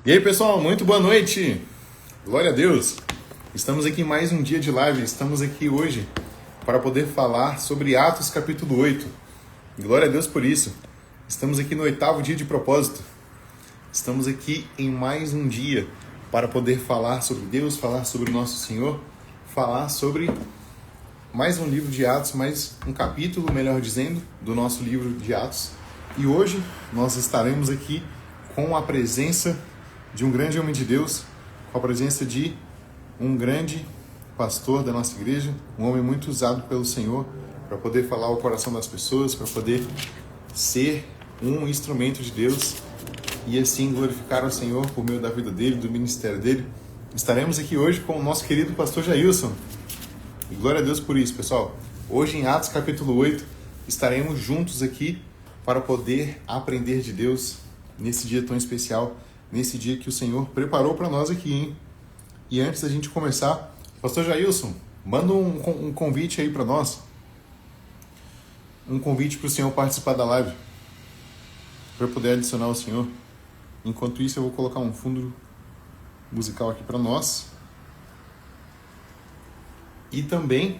E aí, pessoal, muito boa noite. Glória a Deus. Estamos aqui em mais um dia de live. Estamos aqui hoje para poder falar sobre Atos capítulo 8. Glória a Deus por isso. Estamos aqui no 8º dia de propósito. Estamos aqui em mais um dia para poder falar sobre Deus, falar sobre o nosso Senhor, falar sobre mais um livro de Atos, mais um capítulo, melhor dizendo, do nosso livro de Atos. E hoje nós estaremos aqui com a presença de um grande homem de Deus, com a presença de um grande pastor da nossa igreja, um homem muito usado pelo Senhor para poder falar ao coração das pessoas, para poder ser um instrumento de Deus e assim glorificar o Senhor por meio da vida dele, do ministério dele. Estaremos aqui hoje com o nosso querido pastor Jailson. E glória a Deus por isso, pessoal. Hoje em Atos capítulo 8, estaremos juntos aqui para poder aprender de Deus nesse dia tão especial, nesse dia que o Senhor preparou para nós aqui, hein? E antes da gente começar, pastor Jailson, manda um convite aí para nós. Um convite para o Senhor participar da live, para eu poder adicionar o Senhor. Enquanto isso, eu vou colocar um fundo musical aqui para nós. E também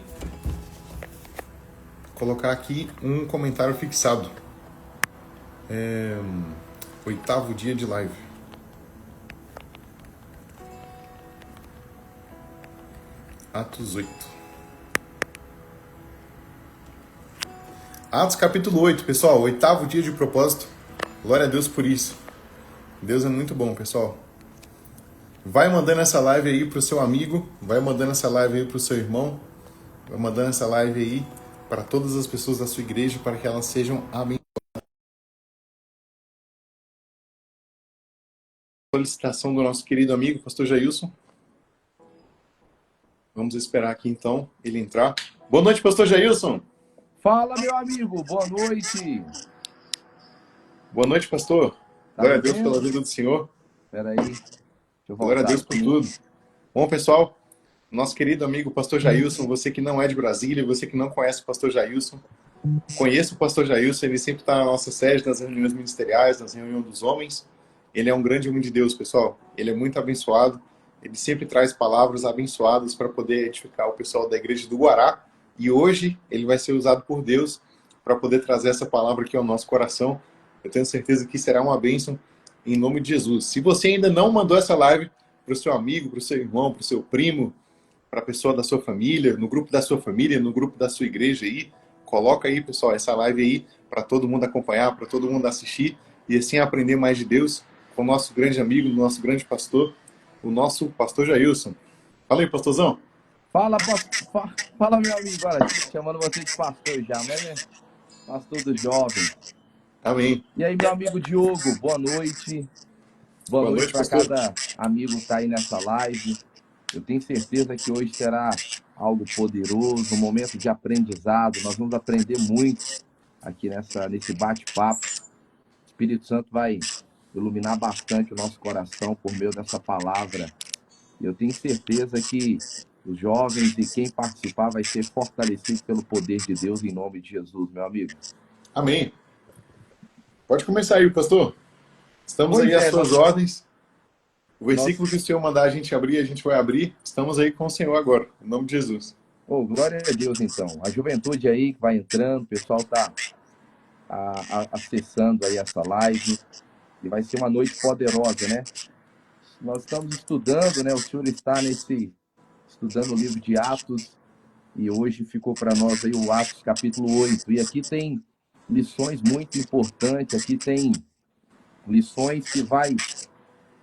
colocar aqui um comentário fixado. 8º dia de live. Atos 8. Atos capítulo 8, pessoal. 8º dia de propósito. Glória a Deus por isso. Deus é muito bom, pessoal. Vai mandando essa live aí pro seu amigo. Vai mandando essa live aí pro seu irmão. Vai mandando essa live aí para todas as pessoas da sua igreja, para que elas sejam abençoadas. Solicitação do nosso querido amigo, pastor Jailson. Vamos esperar aqui então ele entrar. Boa noite, pastor Jailson. Fala, meu amigo, boa noite. Boa noite, pastor. Tá Glória a me Deus vendo? pela vida do Senhor. Espera aí, deixa eu Glória a voltar Deus por aqui. tudo. Bom, pessoal, nosso querido amigo pastor Jailson, você que não é de Brasília, você que não conhece o pastor Jailson, conheça o pastor Jailson, ele sempre está na nossa sede, nas reuniões ministeriais, nas reuniões dos homens. Ele é um grande homem de Deus, pessoal. Ele é muito abençoado. Ele sempre traz palavras abençoadas para poder edificar o pessoal da igreja do Guará. E hoje ele vai ser usado por Deus para poder trazer essa palavra aqui ao nosso coração. Eu tenho certeza que será uma bênção em nome de Jesus. Se você ainda não mandou essa live para o seu amigo, para o seu irmão, para o seu primo, para a pessoa da sua família, no grupo da sua família, no grupo da sua igreja aí, coloca aí, pessoal, essa live aí para todo mundo acompanhar, para todo mundo assistir e assim aprender mais de Deus com o nosso grande amigo, nosso grande pastor, o nosso pastor Jailson. Fala aí, pastorzão. Fala, meu amigo. Olha, chamando você de pastor já, mas é pastor dos jovens. Amém. E aí, meu amigo Diogo, boa noite. Boa Boa noite noite, para pastor. cada amigo que está aí nessa live. Eu tenho certeza que hoje será algo poderoso, um momento de aprendizado. Nós vamos aprender muito aqui nesse bate-papo. O Espírito Santo vai iluminar bastante o nosso coração por meio dessa palavra. E eu tenho certeza que os jovens e quem participar vai ser fortalecido pelo poder de Deus em nome de Jesus, meu amigo. Amém. Pode começar aí, pastor. Estamos aí Pois às é, suas ordens. O nós... versículo que o Senhor mandar a gente abrir, a gente vai abrir. Estamos aí com o Senhor agora, em nome de Jesus. Oh, glória a Deus, então. A juventude aí que vai entrando, o pessoal está acessando aí essa live e vai ser uma noite poderosa, né? Nós estamos estudando, né? O senhor está estudando o livro de Atos e hoje ficou para nós aí o Atos capítulo 8. E aqui tem lições muito importantes, aqui tem lições que vai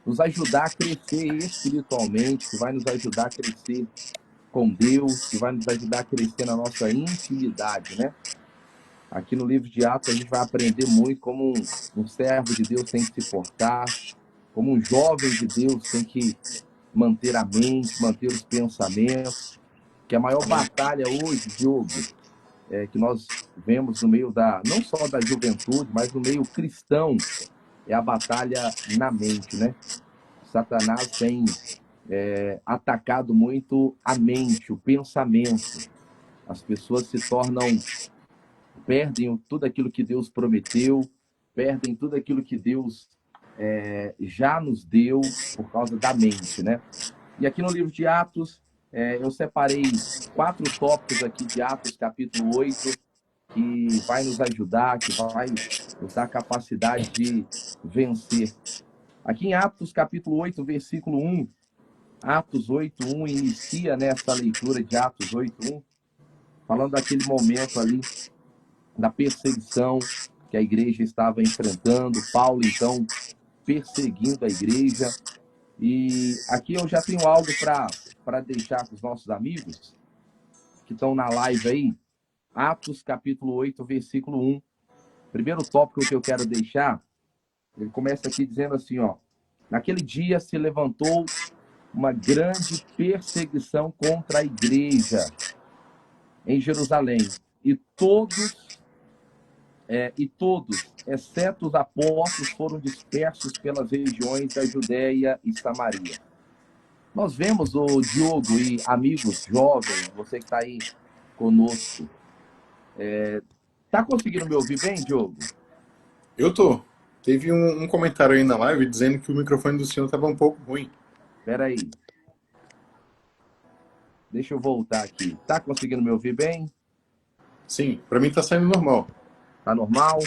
nos ajudar a crescer espiritualmente, que vai nos ajudar a crescer com Deus, que vai nos ajudar a crescer na nossa intimidade, né? Aqui no livro de Atos a gente vai aprender muito como um servo de Deus tem que se portar, como um jovem de Deus tem que manter a mente, manter os pensamentos, que a maior batalha hoje, Diogo, que nós vemos no meio não só da juventude, mas no meio cristão, é a batalha na mente, né? Satanás tem atacado muito a mente, o pensamento. As pessoas perdem tudo aquilo que Deus prometeu, perdem tudo aquilo que Deus já nos deu por causa da mente, né? E aqui no livro de Atos, eu separei 4 tópicos aqui de Atos, capítulo 8, que vai nos ajudar, que vai nos dar capacidade de vencer. Aqui em Atos, capítulo 8, versículo 1, Atos 8:1 inicia nessa leitura de Atos 8:1, falando daquele momento ali da perseguição que a igreja estava enfrentando, Paulo então perseguindo a igreja. E aqui eu já tenho algo para deixar com os nossos amigos que estão na live aí. Atos capítulo 8, versículo 1. Primeiro tópico que eu quero deixar, ele começa aqui dizendo assim, ó: naquele dia se levantou uma grande perseguição contra a igreja em Jerusalém, e todos, exceto os apóstolos, foram dispersos pelas regiões da Judéia e Samaria. Nós vemos, o Diogo e amigos jovens, você que está aí conosco, tá conseguindo me ouvir bem, Diogo? Eu tô. Teve um comentário aí na live dizendo que o microfone do senhor estava um pouco ruim. Espera aí. Deixa eu voltar aqui. Tá conseguindo me ouvir bem? Sim, pra mim tá saindo normal. Tá normal?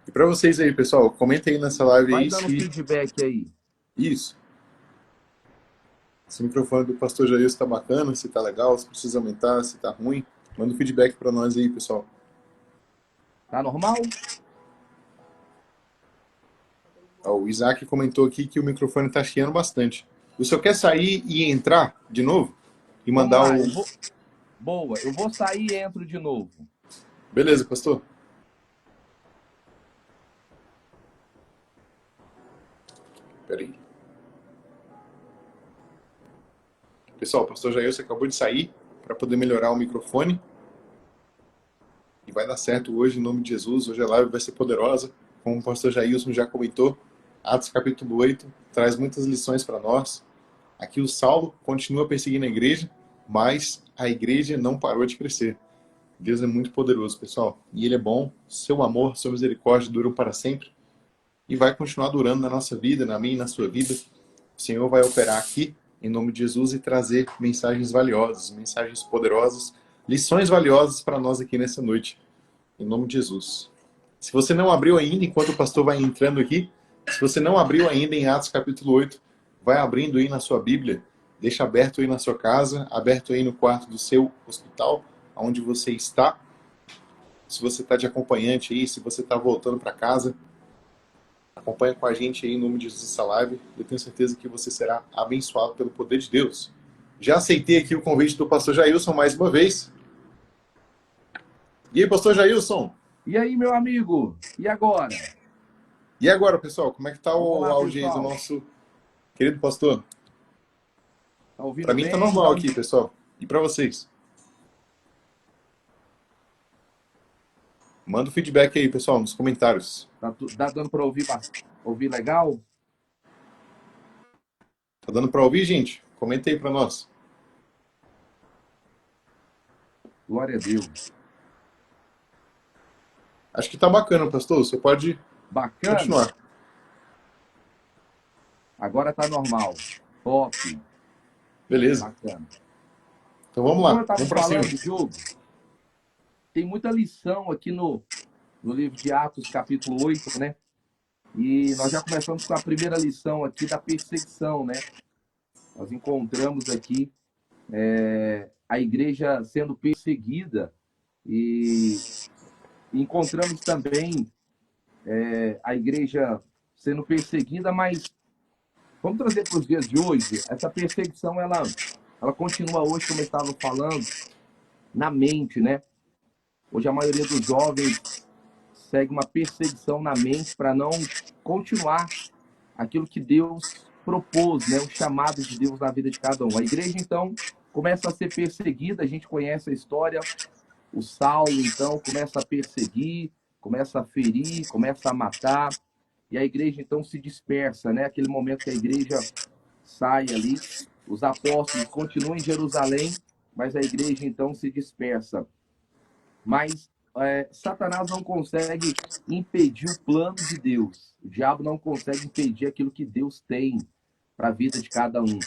E pra vocês aí, pessoal, comenta aí nessa live Vai aí dando se... feedback aí. Isso. Se o microfone do pastor Jair está bacana, se tá legal, se precisa aumentar, se tá ruim. Manda um feedback pra nós aí, pessoal. Tá normal? Ó, o Isaac comentou aqui que o microfone tá chiando bastante. O senhor quer sair e entrar de novo? E Vamos mandar lá, o... eu vou. Boa, eu vou sair e entro de novo. Beleza, pastor? Peraí. Pessoal, o pastor Jair, você acabou de sair para poder melhorar o microfone. E vai dar certo hoje, em nome de Jesus. Hoje a live vai ser poderosa. Como o pastor Jailson já comentou, Atos capítulo 8 traz muitas lições para nós. Aqui o Saulo continua perseguindo a igreja, mas a igreja não parou de crescer. Deus é muito poderoso, pessoal. E Ele é bom. Seu amor, sua misericórdia duram para sempre. E vai continuar durando na nossa vida, na minha e na sua vida. O Senhor vai operar aqui, em nome de Jesus, e trazer mensagens valiosas, mensagens poderosas, lições valiosas para nós aqui nessa noite. Em nome de Jesus. Se você não abriu ainda, enquanto o pastor vai entrando aqui, se você não abriu ainda em Atos capítulo 8, vai abrindo aí na sua Bíblia, deixa aberto aí na sua casa, aberto aí no quarto do seu hospital, onde você está. Se você está de acompanhante aí, se você está voltando para casa, acompanha com a gente aí em nome de Jesus essa live. Eu tenho certeza que você será abençoado pelo poder de Deus. Já aceitei aqui o convite do pastor Jailson mais uma vez. E aí, pastor Jailson? E aí, meu amigo? E agora? E agora, pessoal, como é que tá Vamos o lá, áudio aí do pessoal. nosso querido pastor? Tá Para ouvindo mim tá bem? normal aqui, pessoal. E para vocês? Manda o feedback aí, pessoal, nos comentários. Tá dando para ouvir legal? Tá dando para ouvir, gente? Comenta aí para nós. Glória a Deus. Acho que tá bacana, pastor. Você pode Bacana? continuar. Agora tá normal. Top. Beleza. Bacana. Então vamos E como lá. eu estava Vamos para cima. falando, Diogo, tem muita lição aqui no livro de Atos, capítulo 8, né? E nós já começamos com a primeira lição aqui da perseguição, né? Nós encontramos aqui a igreja sendo perseguida e encontramos também a igreja sendo perseguida, mas vamos trazer para os dias de hoje. Essa perseguição, ela continua hoje, como eu estava falando, na mente, né? Hoje a maioria dos jovens segue uma perseguição na mente para não continuar aquilo que Deus propôs, né? O chamado de Deus na vida de cada um. A igreja, então, começa a ser perseguida, a gente conhece a história. O Saulo, então, começa a perseguir, começa a ferir, começa a matar, e a igreja, então, se dispersa, né? Aquele momento que a igreja sai ali, os apóstolos continuam em Jerusalém, mas a igreja, então, se dispersa. Mas Satanás não consegue impedir o plano de Deus. O diabo não consegue impedir aquilo que Deus tem para a vida de cada um.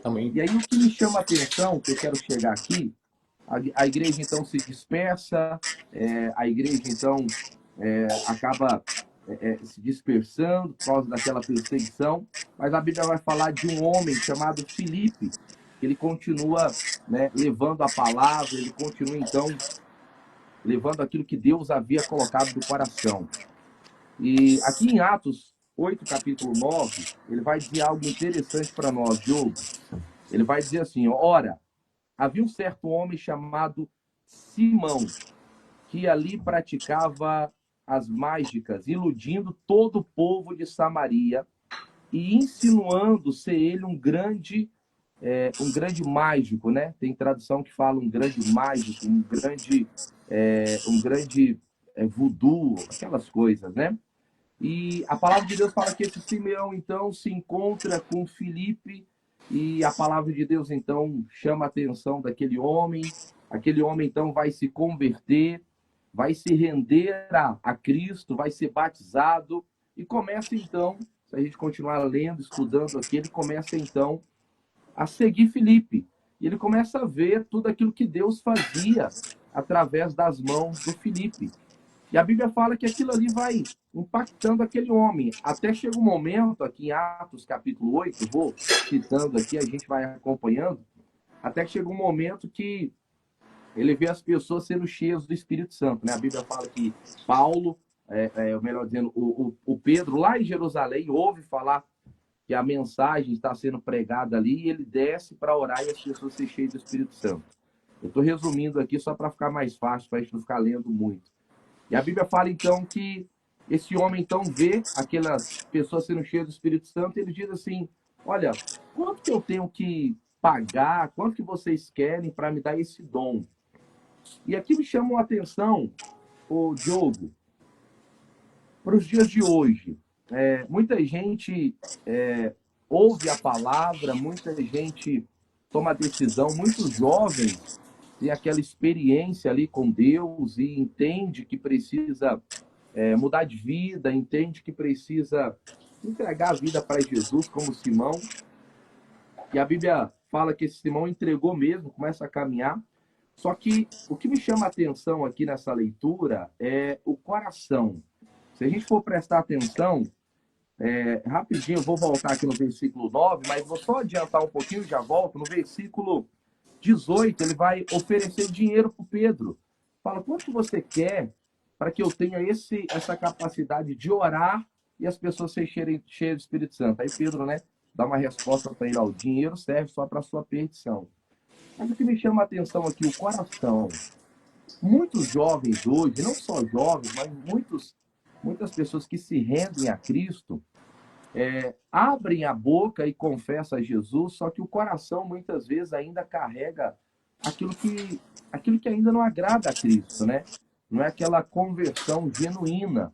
Amém. E aí o que me chama a atenção, que eu quero chegar aqui, a igreja então se dispersa, a igreja então acaba se dispersando por causa daquela perseguição, mas a Bíblia vai falar de um homem chamado Filipe, que ele continua, né, levando a palavra, ele continua então levando aquilo que Deus havia colocado no coração. E aqui em Atos 8, capítulo 9, ele vai dizer algo interessante para nós, Diogo. Ele vai dizer assim: ora, havia um certo homem chamado Simão, que ali praticava as mágicas, iludindo todo o povo de Samaria e insinuando ser ele um grande mágico, né? Tem tradução que fala um grande mágico, um grande voodoo, aquelas coisas, né? E a palavra de Deus fala que esse Simeão, então, se encontra com Filipe e a palavra de Deus, então, chama a atenção daquele homem. Aquele homem, então, vai se converter, vai se render a Cristo, vai ser batizado e começa, então, se a gente continuar lendo, estudando aqui, ele começa, então, a seguir Filipe. E ele começa a ver tudo aquilo que Deus fazia através das mãos do Filipe. E a Bíblia fala que aquilo ali vai impactando aquele homem. Até chega um momento, aqui em Atos capítulo 8, vou citando aqui, a gente vai acompanhando, até que chega um momento que ele vê as pessoas sendo cheias do Espírito Santo, né? A Bíblia fala que Paulo, melhor dizendo, o Pedro, lá em Jerusalém, ouve falar que a mensagem está sendo pregada ali e ele desce para orar e as pessoas se cheias do Espírito Santo. Eu estou resumindo aqui só para ficar mais fácil, para a gente não ficar lendo muito. E a Bíblia fala, então, que esse homem, então, vê aquelas pessoas sendo cheias do Espírito Santo e ele diz assim: olha, quanto que eu tenho que pagar, quanto que vocês querem para me dar esse dom? E aqui me chamou a atenção, o Diogo, para os dias de hoje. Muita gente ouve a palavra, muita gente toma a decisão, muitos jovens têm aquela experiência ali com Deus e entende que precisa mudar de vida, entende que precisa entregar a vida para Jesus, como Simão. E a Bíblia fala que esse Simão entregou mesmo, começa a caminhar. Só que o que me chama a atenção aqui nessa leitura é o coração. Se a gente for prestar atenção, rapidinho, eu vou voltar aqui no versículo 9, mas vou só adiantar um pouquinho e já volto. No versículo 18, ele vai oferecer dinheiro para o Pedro. Fala, quanto você quer para que eu tenha essa capacidade de orar e as pessoas se cheias do Espírito Santo? Aí Pedro, né, dá uma resposta para ele: ó, o dinheiro serve só para a sua perdição. Mas o que me chama a atenção aqui, o coração. Muitos jovens hoje, não só jovens, mas muitas pessoas que se rendem a Cristo, abrem a boca e confessam a Jesus, só que o coração muitas vezes ainda carrega aquilo que ainda não agrada a Cristo, né? Não é aquela conversão genuína,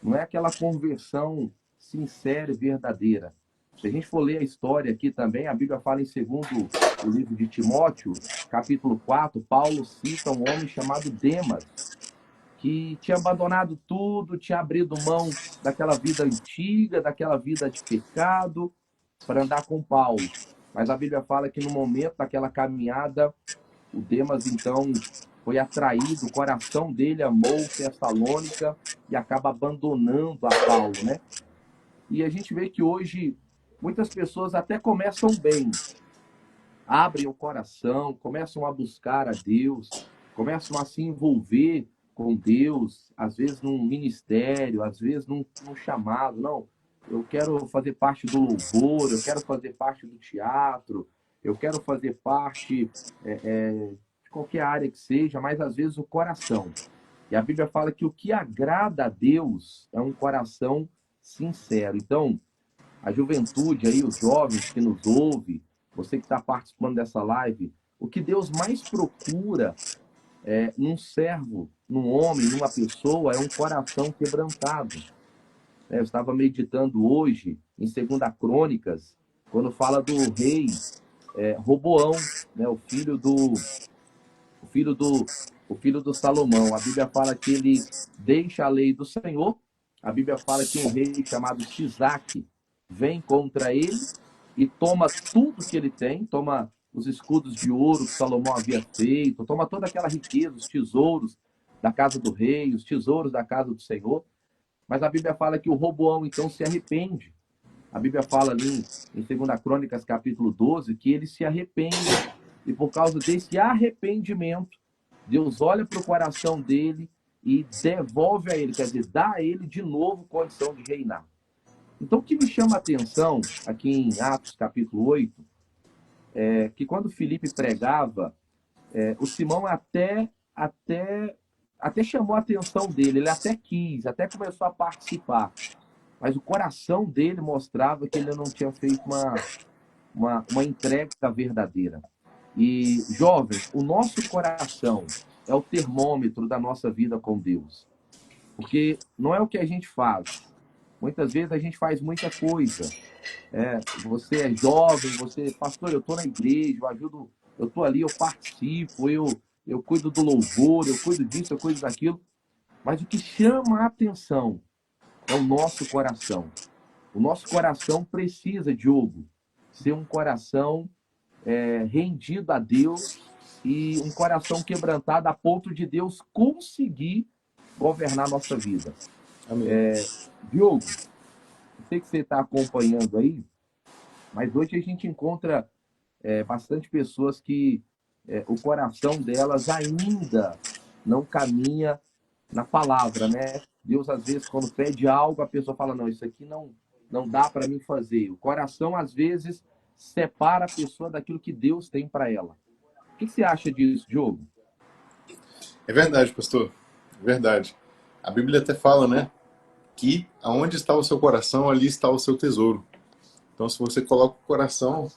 não é aquela conversão sincera e verdadeira. Se a gente for ler a história aqui também, a Bíblia fala em segundo o livro de Timóteo, capítulo 4, Paulo cita um homem chamado Demas, que tinha abandonado tudo, tinha abrido mão daquela vida antiga, daquela vida de pecado, para andar com Paulo. Mas a Bíblia fala que no momento daquela caminhada, o Demas, então, foi atraído, o coração dele amou Tessalônica e acaba abandonando a Paulo, né? E a gente vê que hoje muitas pessoas até começam bem, abrem o coração, começam a buscar a Deus, começam a se envolver com Deus, às vezes num ministério, às vezes num chamado. Não, eu quero fazer parte do louvor, eu quero fazer parte do teatro, eu quero fazer parte de qualquer área que seja, mas às vezes o coração. E a Bíblia fala que o que agrada a Deus é um coração sincero. Então, a juventude aí, os jovens que nos ouvem, você que está participando dessa live, o que Deus mais procura num servo, num homem, numa pessoa, é um coração quebrantado. Eu estava meditando hoje em 2 Crônicas, quando fala do rei Roboão, né, o filho o filho do, o filho do Salomão. A Bíblia fala que ele deixa a lei do Senhor. A Bíblia fala que um rei chamado Sisaque vem contra ele e toma tudo que ele tem, toma os escudos de ouro que Salomão havia feito, toma toda aquela riqueza, os tesouros da casa do rei, os tesouros da casa do Senhor. Mas a Bíblia fala que o Roboão então se arrepende. A Bíblia fala ali em 2 Crônicas, capítulo 12, que ele se arrepende. E por causa desse arrependimento, Deus olha para o coração dele e devolve a ele, quer dizer, dá a ele de novo condição de reinar. Então, o que me chama a atenção aqui em Atos, capítulo 8, é que quando Filipe pregava, o Simão até chamou a atenção dele, ele até quis, até começou a participar. Mas o coração dele mostrava que ele não tinha feito uma entrega verdadeira. E, jovens, o nosso coração é o termômetro da nossa vida com Deus. Porque não é o que a gente faz. Muitas vezes a gente faz muita coisa. Você é jovem, pastor, eu estou na igreja, eu ajudo, eu estou ali, eu participo, eu cuido do louvor, eu cuido disso, eu cuido daquilo. Mas o que chama a atenção é o nosso coração. O nosso coração precisa, Diogo, ser um coração rendido a Deus e um coração quebrantado a ponto de Deus conseguir governar a nossa vida. Diogo, eu sei que você está acompanhando aí, mas hoje a gente encontra bastante pessoas que o coração delas ainda não caminha na palavra, né? Deus, às vezes, quando pede algo, a pessoa fala, não, isso aqui não dá para mim fazer. O coração, às vezes, separa a pessoa daquilo que Deus tem para ela. O que você acha disso, Diogo? É verdade, pastor. É verdade. A Bíblia até fala, né? Que aonde está o seu coração, ali está o seu tesouro. Então, se você coloca o coração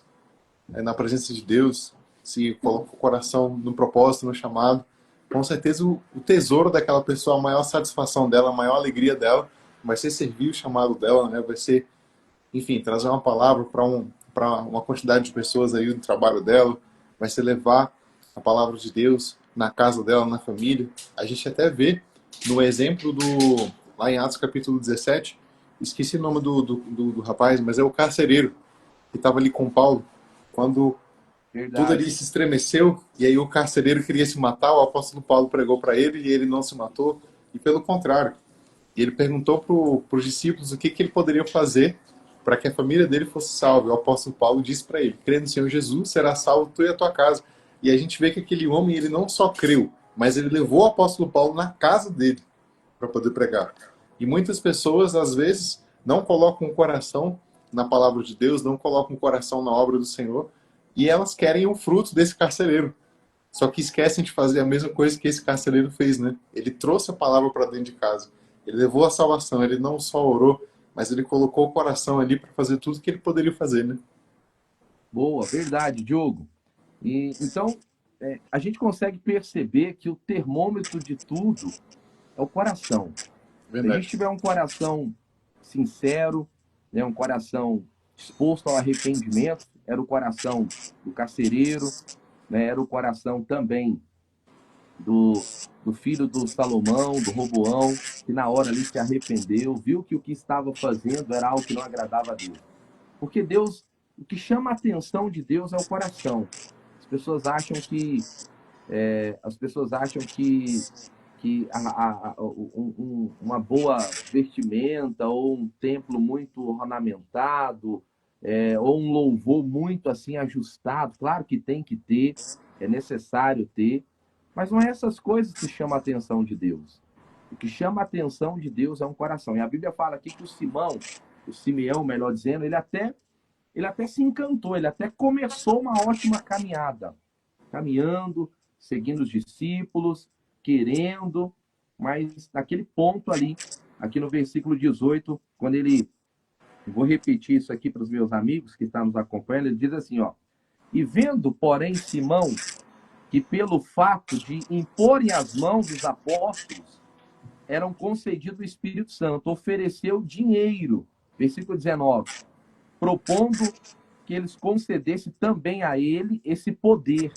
na presença de Deus, se coloca o coração no propósito, no chamado, com certeza o tesouro daquela pessoa, a maior satisfação dela, a maior alegria dela, vai ser servir o chamado dela, né? Vai ser, enfim, trazer uma palavra para uma quantidade de pessoas aí no trabalho dela, vai ser levar a palavra de Deus na casa dela, na família. A gente até vê no exemplo lá em Atos capítulo 17, esqueci o nome do rapaz, mas é o carcereiro que estava ali com Paulo, quando tudo ali se estremeceu, e aí o carcereiro queria se matar, o apóstolo Paulo pregou para ele e ele não se matou, e pelo contrário, ele perguntou para os discípulos o que ele poderia fazer para que a família dele fosse salva. O apóstolo Paulo disse para ele, crê no Senhor Jesus, será salvo tu e a tua casa. E a gente vê que aquele homem, ele não só creu, mas ele levou o apóstolo Paulo na casa dele para poder pregar. E muitas pessoas, às vezes, não colocam o coração na palavra de Deus, não colocam o coração na obra do Senhor, e elas querem o fruto desse carcereiro. Só que esquecem de fazer a mesma coisa que esse carcereiro fez, né? Ele trouxe a palavra para dentro de casa. Ele levou a salvação, ele não só orou, mas ele colocou o coração ali para fazer tudo que ele poderia fazer, né? Boa, verdade, Diogo. E, então, a gente consegue perceber que o termômetro de tudo é o coração. Se a gente Verdade. tiver um coração sincero, né, um coração disposto ao arrependimento, era o coração do carcereiro, né, era o coração também do filho do Salomão, do Roboão, que na hora ali se arrependeu, viu que o que estava fazendo era algo que não agradava a Deus. Porque Deus, o que chama a atenção de Deus é o coração. As pessoas acham que uma boa vestimenta ou um templo muito ornamentado ou um louvor muito assim ajustado, claro que tem que ter, é necessário ter, mas não é essas coisas que chamam a atenção de Deus. O que chama a atenção de Deus é um coração. E a Bíblia fala aqui que o Simeão, melhor dizendo, ele até se encantou, ele até começou uma ótima caminhada, caminhando, seguindo os discípulos, querendo, mas naquele ponto ali, aqui no versículo 18, quando ele, vou repetir isso aqui para os meus amigos que estão nos acompanhando, ele diz assim, ó, e vendo, porém, Simão, que pelo fato de imporem as mãos dos apóstolos, eram concedido o Espírito Santo, ofereceu dinheiro, versículo 19, propondo que eles concedessem também a ele esse poder.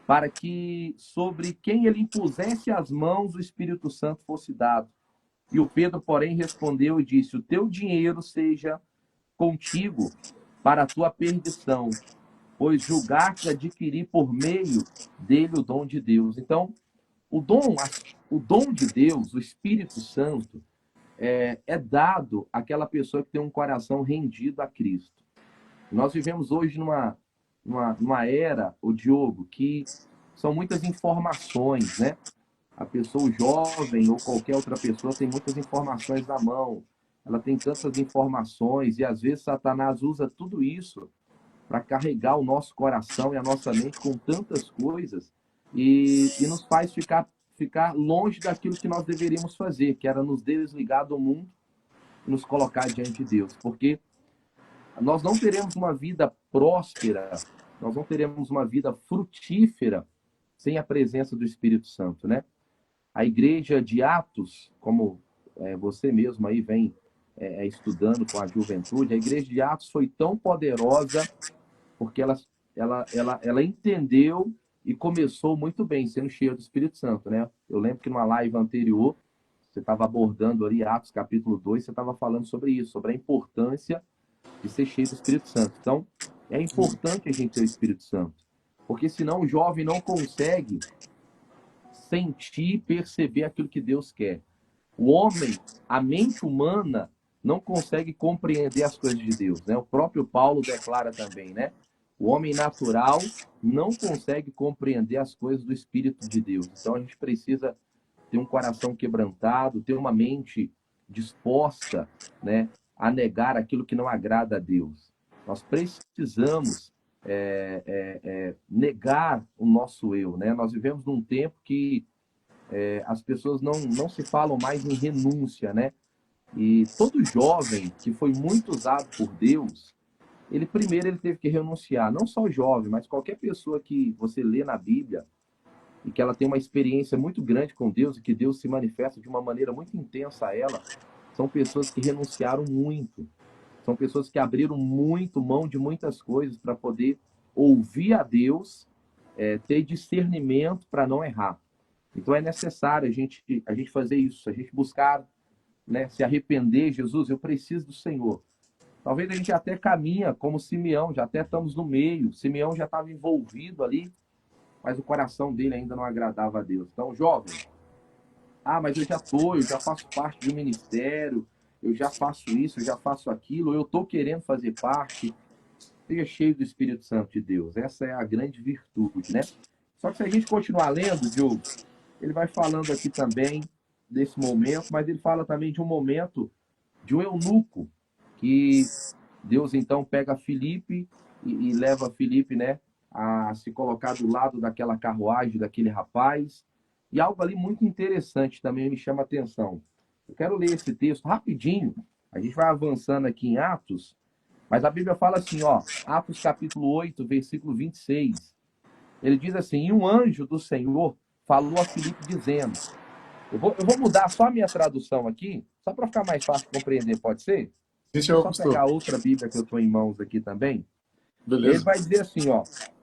para que sobre quem ele impusesse as mãos o Espírito Santo fosse dado. E o Pedro, porém, respondeu e disse: o teu dinheiro seja contigo para a tua perdição, pois julgaste adquirir por meio dele o dom de Deus. Então, o dom de Deus, o Espírito Santo, é dado àquela pessoa que tem um coração rendido a Cristo. Nós vivemos hoje numa era, o Diogo, que são muitas informações, né? A pessoa jovem ou qualquer outra pessoa tem muitas informações na mão. Ela tem tantas informações e às vezes Satanás usa tudo isso para carregar o nosso coração e a nossa mente com tantas coisas e nos faz ficar longe daquilo que nós deveríamos fazer, que era nos desligar do mundo e nos colocar diante de Deus. Porque nós não teremos uma vida próspera, nós não teremos uma vida frutífera sem a presença do Espírito Santo, né? A igreja de Atos, como você mesmo aí vem estudando com a juventude, a igreja de Atos foi tão poderosa porque ela entendeu e começou muito bem, sendo cheia do Espírito Santo, né? Eu lembro que numa live anterior, você estava abordando ali Atos capítulo 2, você estava falando sobre isso, sobre a importância de ser cheio do Espírito Santo. Então, é importante a gente ter o Espírito Santo, porque senão o jovem não consegue sentir e perceber aquilo que Deus quer. O homem, a mente humana, não consegue compreender as coisas de Deus, né? O próprio Paulo declara também, né? O homem natural não consegue compreender as coisas do Espírito de Deus. Então a gente precisa ter um coração quebrantado, ter uma mente disposta, né, a negar aquilo que não agrada a Deus. Nós precisamos negar o nosso eu, né? Nós vivemos num tempo que as pessoas não se falam mais em renúncia, né? E todo jovem que foi muito usado por Deus, ele teve que renunciar. Não só o jovem, mas qualquer pessoa que você lê na Bíblia e que ela tem uma experiência muito grande com Deus e que Deus se manifesta de uma maneira muito intensa a ela, são pessoas que renunciaram muito. São pessoas que abriram muito mão de muitas coisas para poder ouvir a Deus, ter discernimento para não errar. Então é necessário a gente fazer isso, a gente buscar, né, se arrepender. Jesus, eu preciso do Senhor. Talvez a gente até caminha como Simeão, já até estamos no meio. Simeão já estava envolvido ali, mas o coração dele ainda não agradava a Deus. Então, jovem, mas eu já faço parte de um ministério, eu já faço isso, eu já faço aquilo, eu estou querendo fazer parte. Seja cheio do Espírito Santo de Deus. Essa é a grande virtude, né? Só que se a gente continuar lendo, Diogo, ele vai falando aqui também desse momento, mas ele fala também de um momento de um eunuco, que Deus então pega Filipe e leva Filipe, né, a se colocar do lado daquela carruagem, daquele rapaz. E algo ali muito interessante também me chama a atenção. Eu quero ler esse texto rapidinho, a gente vai avançando aqui em Atos, mas a Bíblia fala assim, ó, Atos capítulo 8, versículo 26. Ele diz assim: e um anjo do Senhor falou a Filipe dizendo... Eu vou mudar só a minha tradução aqui, só para ficar mais fácil de compreender, pode ser? Esse é Deixa eu o só pastor. pegar outra Bíblia que eu estou em mãos aqui também. Ele Beleza. vai dizer assim, ó. Deixa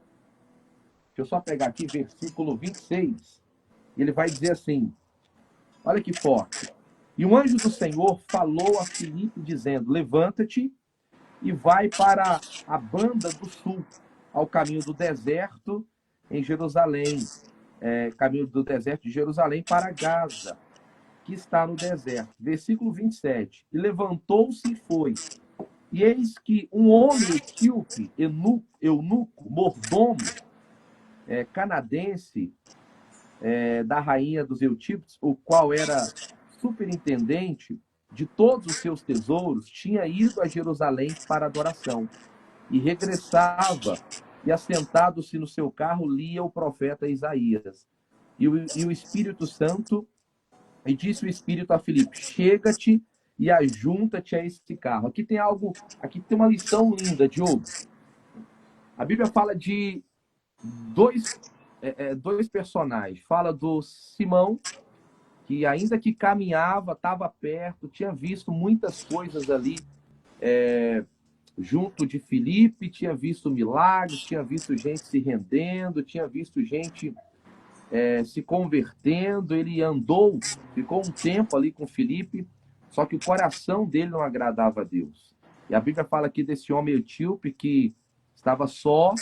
eu só pegar aqui, versículo 26. Ele vai dizer assim, olha que forte. E o anjo do Senhor falou a Filipe dizendo, levanta-te e vai para a banda do sul, ao caminho do deserto em Jerusalém, caminho do deserto de Jerusalém para Gaza, que está no deserto. Versículo 27. E levantou-se e foi. E eis que um homem etíope, eunuco, mordomo, canadense, da rainha dos Eutípes, o qual era superintendente de todos os seus tesouros, tinha ido a Jerusalém para adoração. E regressava, e assentado-se no seu carro, lia o profeta Isaías. E o Espírito Santo, e disse o Espírito a Filipe, chega-te e ajunta-te a esse carro. Aqui tem uma lição linda, Diogo. A Bíblia fala de dois personagens. Fala do Simão, que ainda que caminhava, estava perto, tinha visto muitas coisas ali junto de Filipe, tinha visto milagres, tinha visto gente se rendendo, tinha visto gente se convertendo. Ele andou, ficou um tempo ali com Filipe, só que o coração dele não agradava a Deus. E a Bíblia fala aqui desse homem etíope que estava só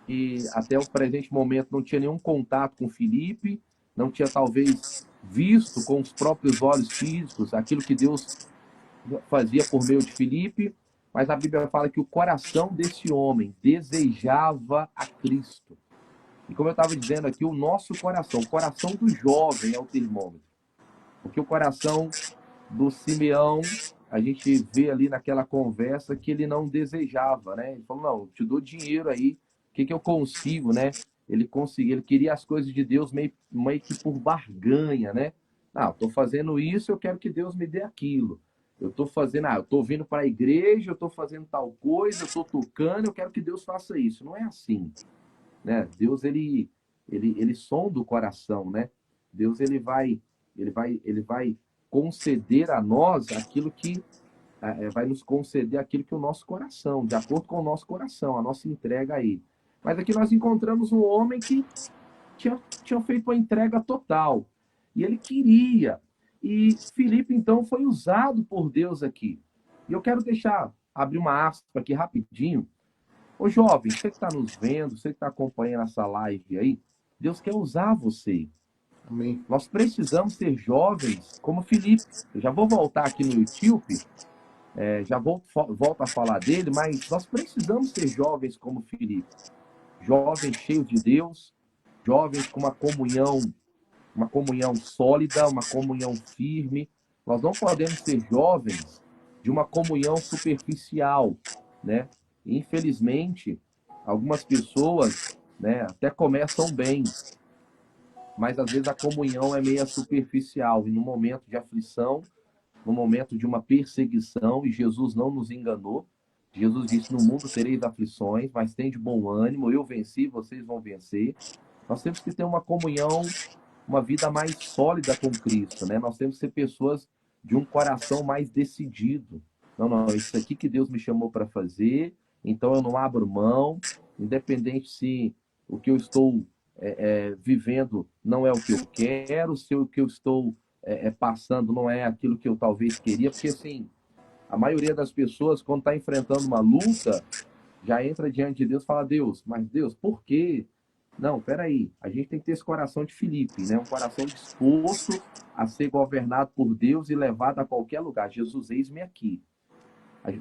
e até o presente momento não tinha nenhum contato com Filipe, não tinha talvez visto com os próprios olhos físicos aquilo que Deus fazia por meio de Filipe, mas a Bíblia fala que o coração desse homem desejava a Cristo. E como eu estava dizendo aqui, o coração do jovem é o termômetro. Porque o coração do Simeão, a gente vê ali naquela conversa que ele não desejava, né? Ele falou, não, eu te dou dinheiro aí, o que eu consigo, né? Ele queria as coisas de Deus meio que por barganha, né? Ah, eu tô fazendo isso, eu quero que Deus me dê aquilo. Eu tô fazendo, eu tô vindo para a igreja, eu tô fazendo tal coisa, eu tô tocando, eu quero que Deus faça isso. Não é assim, né? Deus ele sonda o coração, né? Deus ele vai conceder a nós aquilo que vai nos conceder aquilo que o nosso coração, de acordo com o nosso coração, a nossa entrega a ele. Mas aqui nós encontramos um homem que tinha feito uma entrega total. E ele queria. E Filipe, então, foi usado por Deus aqui. E eu quero abrir uma aspa aqui rapidinho. Ô jovem, você que está nos vendo, você que está acompanhando essa live aí, Deus quer usar você. Amém. Nós precisamos ser jovens como Filipe. Eu já vou voltar aqui no Etíope, já volto a falar dele, mas nós precisamos ser jovens como Filipe. Jovens cheios de Deus, jovens com uma comunhão sólida, uma comunhão firme. Nós não podemos ser jovens de uma comunhão superficial, né? Infelizmente, algumas pessoas, né, até começam bem, mas às vezes a comunhão é meio superficial e no momento de aflição, no momento de uma perseguição, e Jesus não nos enganou. Jesus disse: no mundo tereis aflições, mas tem de bom ânimo, eu venci, vocês vão vencer. Nós temos que ter uma comunhão, uma vida mais sólida com Cristo, né? Nós temos que ser pessoas de um coração mais decidido. Não, não, isso aqui que Deus me chamou para fazer, então eu não abro mão, independente se o que eu estou vivendo não é o que eu quero, se o que eu estou passando não é aquilo que eu talvez queria, porque assim, a maioria das pessoas, quando está enfrentando uma luta, já entra diante de Deus e fala: Deus, mas Deus, por quê? Não, peraí, a gente tem que ter esse coração de Filipe, né? Um coração disposto a ser governado por Deus e levado a qualquer lugar. Jesus, eis-me aqui.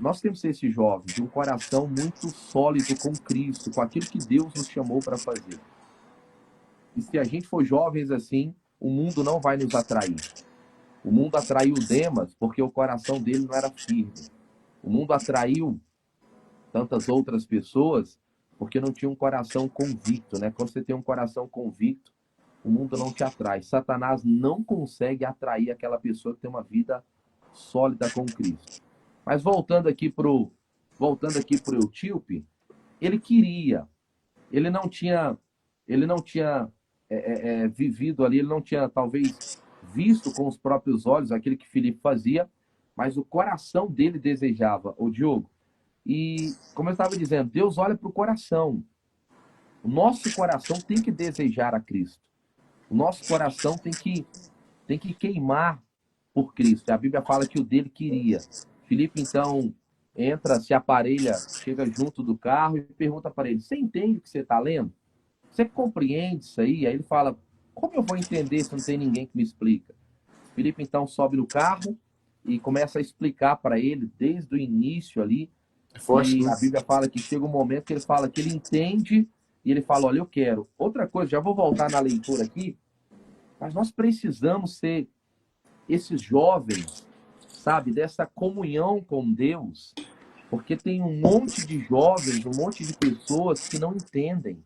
Nós temos que ser esse jovem de um coração muito sólido com Cristo, com aquilo que Deus nos chamou para fazer. E se a gente for jovens assim, o mundo não vai nos atrair. O mundo atraiu Demas porque o coração dele não era firme. O mundo atraiu tantas outras pessoas porque não tinha um coração convicto, né? Quando você tem um coração convicto, o mundo não te atrai. Satanás não consegue atrair aquela pessoa que tem uma vida sólida com Cristo. Mas voltando aqui pro Eutíope, ele queria, ele não tinha vivido ali, ele não tinha talvez visto com os próprios olhos aquilo que Filipe fazia, mas o coração dele desejava, o Diogo. E, como eu estava dizendo, Deus olha para o coração. O nosso coração tem que desejar a Cristo. O nosso coração tem que queimar por Cristo. A Bíblia fala que o dele queria. Filipe, então, entra, se aparelha, chega junto do carro e pergunta para ele: você entende o que você está lendo? Você compreende isso aí? Aí ele fala: como eu vou entender se não tem ninguém que me explica? Filipe, então, sobe no carro e começa a explicar para ele, desde o início ali. É forte, E né? a Bíblia fala que chega um momento que ele fala que ele entende e ele fala: olha, eu quero. Outra coisa, já vou voltar na leitura aqui, mas nós precisamos ser esses jovens, sabe, dessa comunhão com Deus, porque tem um monte de jovens, um monte de pessoas que não entendem,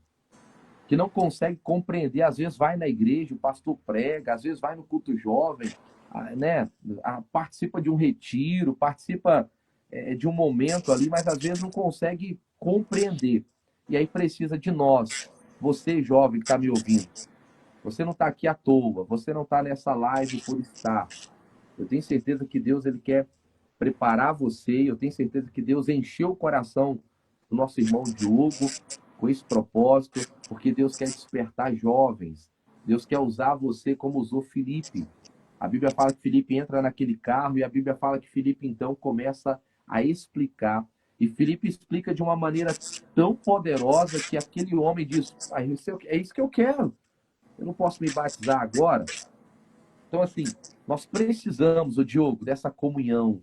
que não conseguem compreender. Às vezes vai na igreja, o pastor prega, às vezes vai no culto jovem, né, participa de um retiro, participa de um momento ali, mas às vezes não consegue compreender. E aí precisa de nós, você jovem que está me ouvindo. Você não está aqui à toa, você não está nessa live por estar. Eu tenho certeza que Deus ele quer preparar você. Eu tenho certeza que Deus encheu o coração do nosso irmão Diogo com esse propósito, porque Deus quer despertar jovens. Deus quer usar você como usou Filipe. A Bíblia fala que Filipe entra naquele carro e a Bíblia fala que Filipe então começa a explicar. E Filipe explica de uma maneira tão poderosa que aquele homem diz: ah, é isso que eu quero. Eu não posso me batizar agora. Então, assim, nós precisamos, o Diogo, dessa comunhão.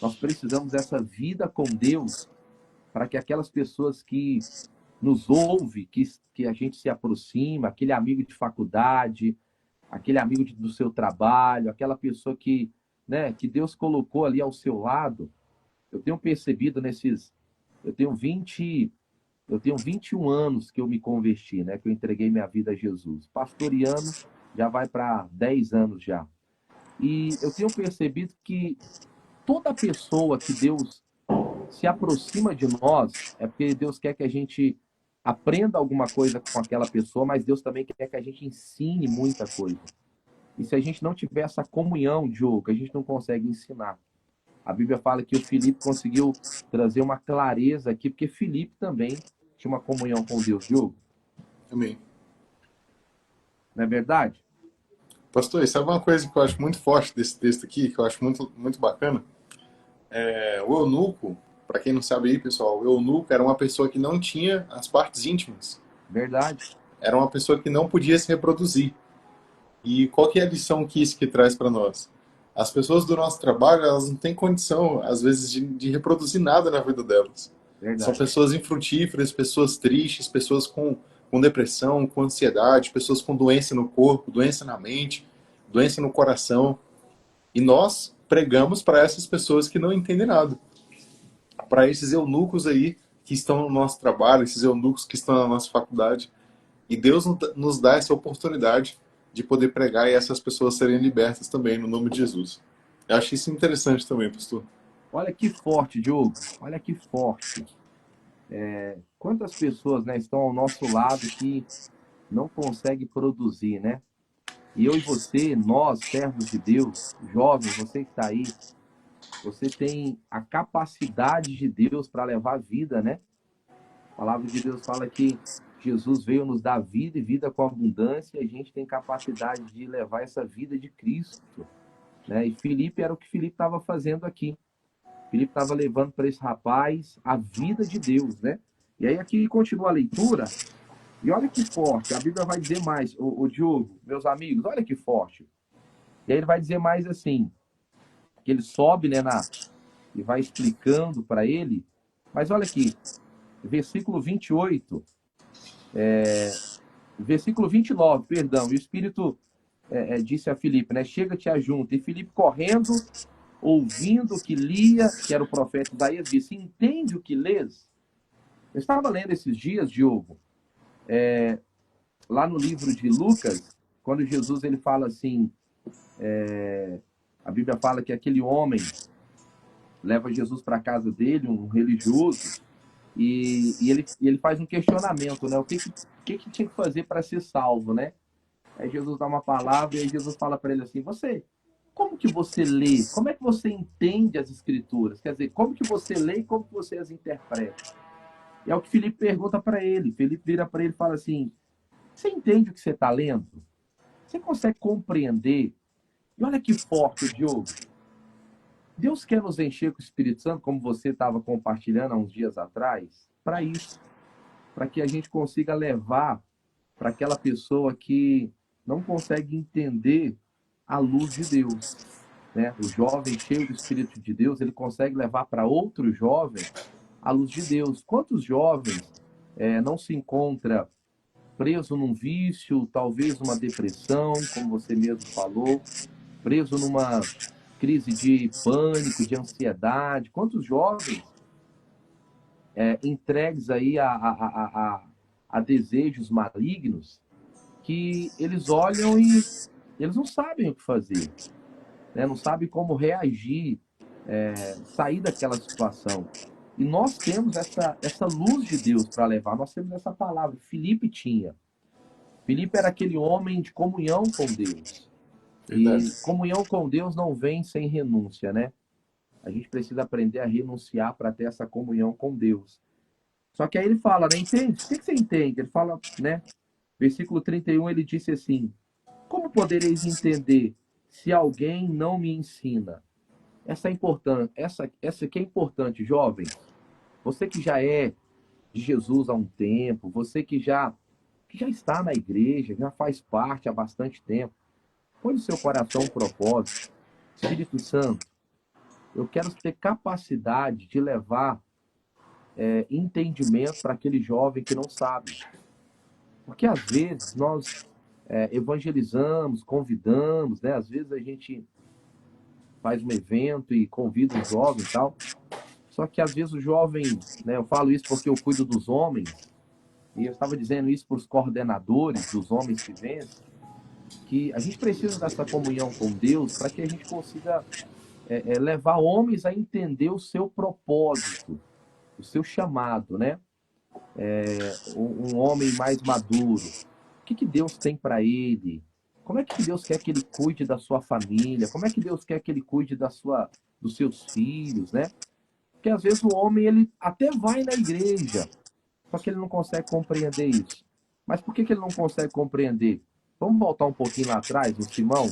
Nós precisamos dessa vida com Deus para que aquelas pessoas que nos ouvem, que a gente se aproxima, aquele amigo de faculdade, aquele amigo do seu trabalho, aquela pessoa que, né, que Deus colocou ali ao seu lado. Eu tenho percebido nesses. Eu tenho 20, eu tenho 21 anos que eu me converti, né? Que eu entreguei minha vida a Jesus. Pastoreando já vai para 10 anos já. E eu tenho percebido que toda pessoa que Deus se aproxima de nós é porque Deus quer que a gente aprenda alguma coisa com aquela pessoa, mas Deus também quer que a gente ensine muita coisa. E se a gente não tiver essa comunhão, Diogo, a gente não consegue ensinar. A Bíblia fala que o Filipe conseguiu trazer uma clareza aqui, porque Filipe também tinha uma comunhão com Deus, Diogo. Amém. Não é verdade? Pastor, sabe uma coisa que eu acho muito forte desse texto aqui, que eu acho muito, muito bacana? O eunuco, para quem não sabe aí, pessoal, o eunuco era uma pessoa que não tinha as partes íntimas. Verdade. Era uma pessoa que não podia se reproduzir. E qual que é a lição que isso que traz para nós? As pessoas do nosso trabalho, elas não têm condição, às vezes, de reproduzir nada na vida delas. São Verdade. pessoas infrutíferas, pessoas tristes, pessoas com depressão, com ansiedade, pessoas com doença no corpo, doença na mente, doença no coração. E nós pregamos para essas pessoas que não entendem nada. Para esses eunucos aí que estão no nosso trabalho, esses eunucos que estão na nossa faculdade. E Deus nos dá essa oportunidade de poder pregar e essas pessoas serem libertas também, no nome de Jesus. Eu acho isso interessante também, pastor. Olha que forte, Diogo. Olha que forte. Quantas pessoas, né, estão ao nosso lado que não conseguem produzir, né? E eu e você, nós, servos de Deus, jovem, você que está aí, você tem a capacidade de Deus para levar vida, né? A palavra de Deus fala que Jesus veio nos dar vida e vida com abundância, e a gente tem capacidade de levar essa vida de Cristo, né? E Filipe era o que Filipe estava fazendo aqui. Filipe estava levando para esse rapaz a vida de Deus, né? E aí aqui continua a leitura, e olha que forte, a Bíblia vai dizer mais, o Diogo, meus amigos, olha que forte. E aí ele vai dizer mais assim, que ele sobe, né, e vai explicando para ele, mas olha aqui, versículo 28, versículo 29, perdão, e o Espírito disse a Filipe, né, chega-te a junto, e Filipe correndo, ouvindo o que lia, que era o profeta Isaías, disse, entende o que lês? Eu estava lendo esses dias, Diogo, lá no livro de Lucas, quando Jesus ele fala assim, a Bíblia fala que aquele homem leva Jesus para a casa dele, um religioso, e ele faz um questionamento, né? O que tinha que fazer para ser salvo, né? Aí Jesus dá uma palavra e aí Jesus fala para ele assim: como que você lê? Como é que você entende as escrituras? Quer dizer, como que você lê e como que você as interpreta? E é o que Felipe pergunta para ele. Felipe vira para ele e fala assim: você entende o que você está lendo? Você consegue compreender? E olha que forte, Diogo. Deus quer nos encher com o Espírito Santo, como você estava compartilhando há uns dias atrás, para isso, para que a gente consiga levar para aquela pessoa que não consegue entender a luz de Deus, né? O jovem cheio do Espírito de Deus, ele consegue levar para outro jovem a luz de Deus. Quantos jovens não se encontra preso num vício, talvez uma depressão, como você mesmo falou, preso numa crise de pânico, de ansiedade? Quantos jovens entregues aí a desejos malignos que eles olham e eles não sabem o que fazer, né? Não sabem como reagir, sair daquela situação. E nós temos essa luz de Deus para levar, nós temos essa palavra. Filipe tinha. Filipe era aquele homem de comunhão com Deus. Verdade. E comunhão com Deus não vem sem renúncia, né? A gente precisa aprender a renunciar para ter essa comunhão com Deus. Só que aí ele fala, né? Entende? O que você entende? Ele fala, né? Versículo 31, ele disse assim: como podereis entender se alguém não me ensina? Essa é importante, essa aqui é importante, jovens. Você que já é de Jesus há um tempo, você que já está na igreja, já faz parte há bastante tempo, põe no seu coração um propósito. Espírito Santo, eu quero ter capacidade de levar entendimento para aquele jovem que não sabe. Porque às vezes nós evangelizamos, convidamos, né? Às vezes a gente faz um evento e convida um jovem e tal. Só que às vezes o jovem, né? Eu falo isso porque eu cuido dos homens, e eu estava dizendo isso para os coordenadores dos homens que vencem, que a gente precisa dessa comunhão com Deus para que a gente consiga levar homens a entender o seu propósito, o seu chamado, né? Um homem mais maduro, o que Deus tem para ele? Como é que Deus quer que ele cuide da sua família? Como é que Deus quer que ele cuide dos seus filhos, né? Porque às vezes o homem ele até vai na igreja, só que ele não consegue compreender isso. Mas por que ele não consegue compreender? Vamos voltar um pouquinho lá atrás, no Simão,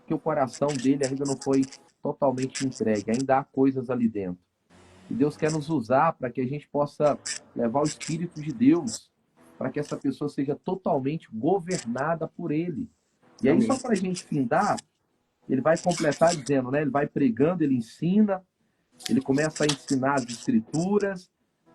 que o coração dele ainda não foi totalmente entregue, ainda há coisas ali dentro. E Deus quer nos usar para que a gente possa levar o Espírito de Deus, para que essa pessoa seja totalmente governada por Ele. E aí, Amém. só para a gente findar, ele vai completar dizendo, né? Ele vai pregando, ele ensina, ele começa a ensinar as Escrituras,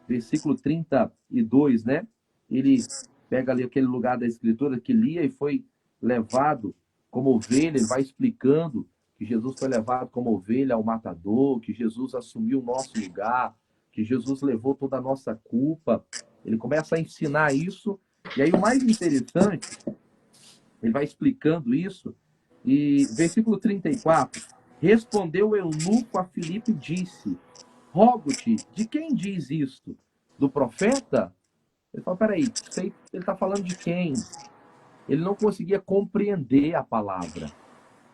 versículo 32, né? Ele pega ali aquele lugar da Escritura que lia e foi levado como ovelha, ele vai explicando que Jesus foi levado como ovelha ao matador, que Jesus assumiu o nosso lugar, que Jesus levou toda a nossa culpa. Ele começa a ensinar isso, e aí o mais interessante, ele vai explicando isso, e versículo 34, respondeu o eunuco a Filipe e disse, rogo-te, de quem diz isto? Do profeta? Ele fala, peraí, ele está falando de quem? Ele não conseguia compreender a palavra.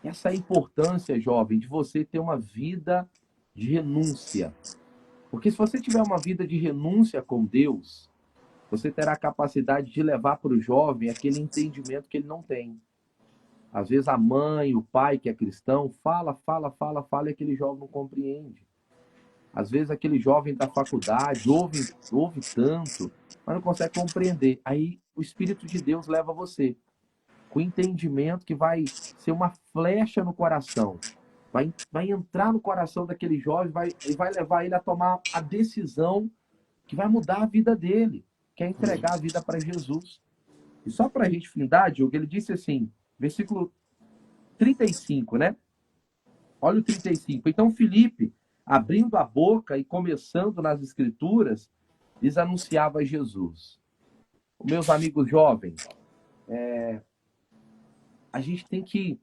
Essa é a importância, jovem, de você ter uma vida de renúncia. Porque se você tiver uma vida de renúncia com Deus, você terá a capacidade de levar para o jovem aquele entendimento que ele não tem. Às vezes a mãe, o pai que é cristão, fala, e aquele jovem não compreende. Às vezes aquele jovem da faculdade ouve tanto, mas não consegue compreender. Aí o Espírito de Deus leva você com entendimento que vai ser uma flecha no coração. Vai entrar no coração daquele jovem e vai levar ele a tomar a decisão que vai mudar a vida dele, que é entregar a vida para Jesus. E só para a gente findar, Diogo, ele disse assim, versículo 35, né? Olha o 35. Então Filipe, abrindo a boca e começando nas escrituras, lhes anunciava Jesus. Meus amigos jovens, a gente tem que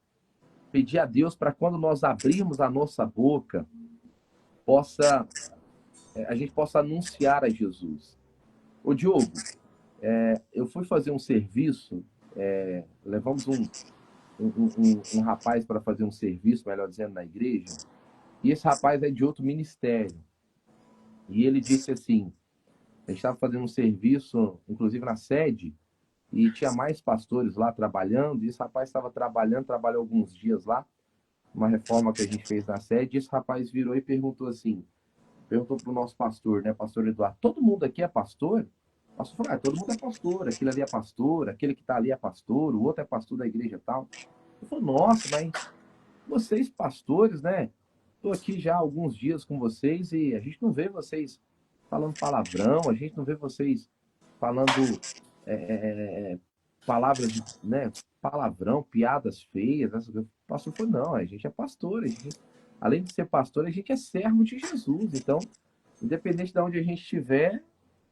pedir a Deus para quando nós abrirmos a nossa boca, a gente possa anunciar a Jesus. Ô Diogo, eu fui fazer um serviço, levamos um rapaz para fazer um serviço, melhor dizendo, na igreja, e esse rapaz é de outro ministério. E ele disse assim, a gente estava fazendo um serviço, inclusive na sede, e tinha mais pastores lá trabalhando, e esse rapaz estava trabalhando, trabalhou alguns dias lá, uma reforma que a gente fez na sede, e esse rapaz virou e perguntou assim, perguntou para o nosso pastor, né, pastor Eduardo, todo mundo aqui é pastor? O pastor falou, todo mundo é pastor, aquele ali é pastor, aquele que está ali é pastor, o outro é pastor da igreja e tal. Ele falou, nossa, mas vocês pastores, né, estou aqui já há alguns dias com vocês e a gente não vê vocês falando palavrão, a gente não vê vocês falando palavras, né, palavrão, piadas feias. O pastor falou, não, a gente é pastor, além de ser pastor, a gente é servo de Jesus. Então, independente de onde a gente estiver,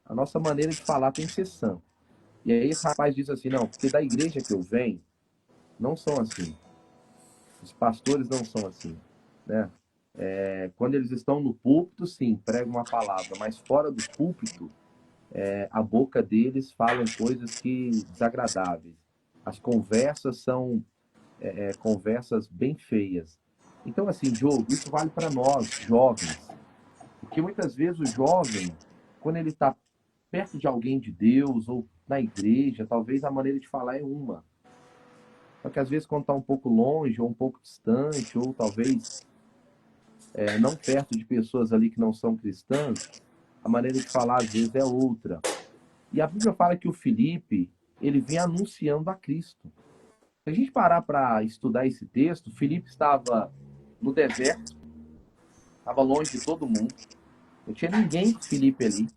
a nossa maneira de falar tem que ser sã. E aí esse rapaz diz assim, não, porque da igreja que eu venho, não são assim. Os pastores não são assim, né? Quando eles estão no púlpito, sim, pregam uma palavra, mas fora do púlpito, a boca deles falam coisas que desagradáveis. As conversas são conversas bem feias. Então, assim, Diogo, isso vale para nós, jovens. Porque muitas vezes o jovem, quando ele está perto de alguém de Deus ou na igreja, talvez a maneira de falar é uma. Só que às vezes quando está um pouco longe, ou um pouco distante, ou talvez não perto de pessoas ali que não são cristãs, a maneira de falar às vezes é outra. E a Bíblia fala que o Filipe, ele vem anunciando a Cristo. Se a gente parar para estudar esse texto, Filipe estava no deserto, estava longe de todo mundo, não tinha ninguém com Filipe ali,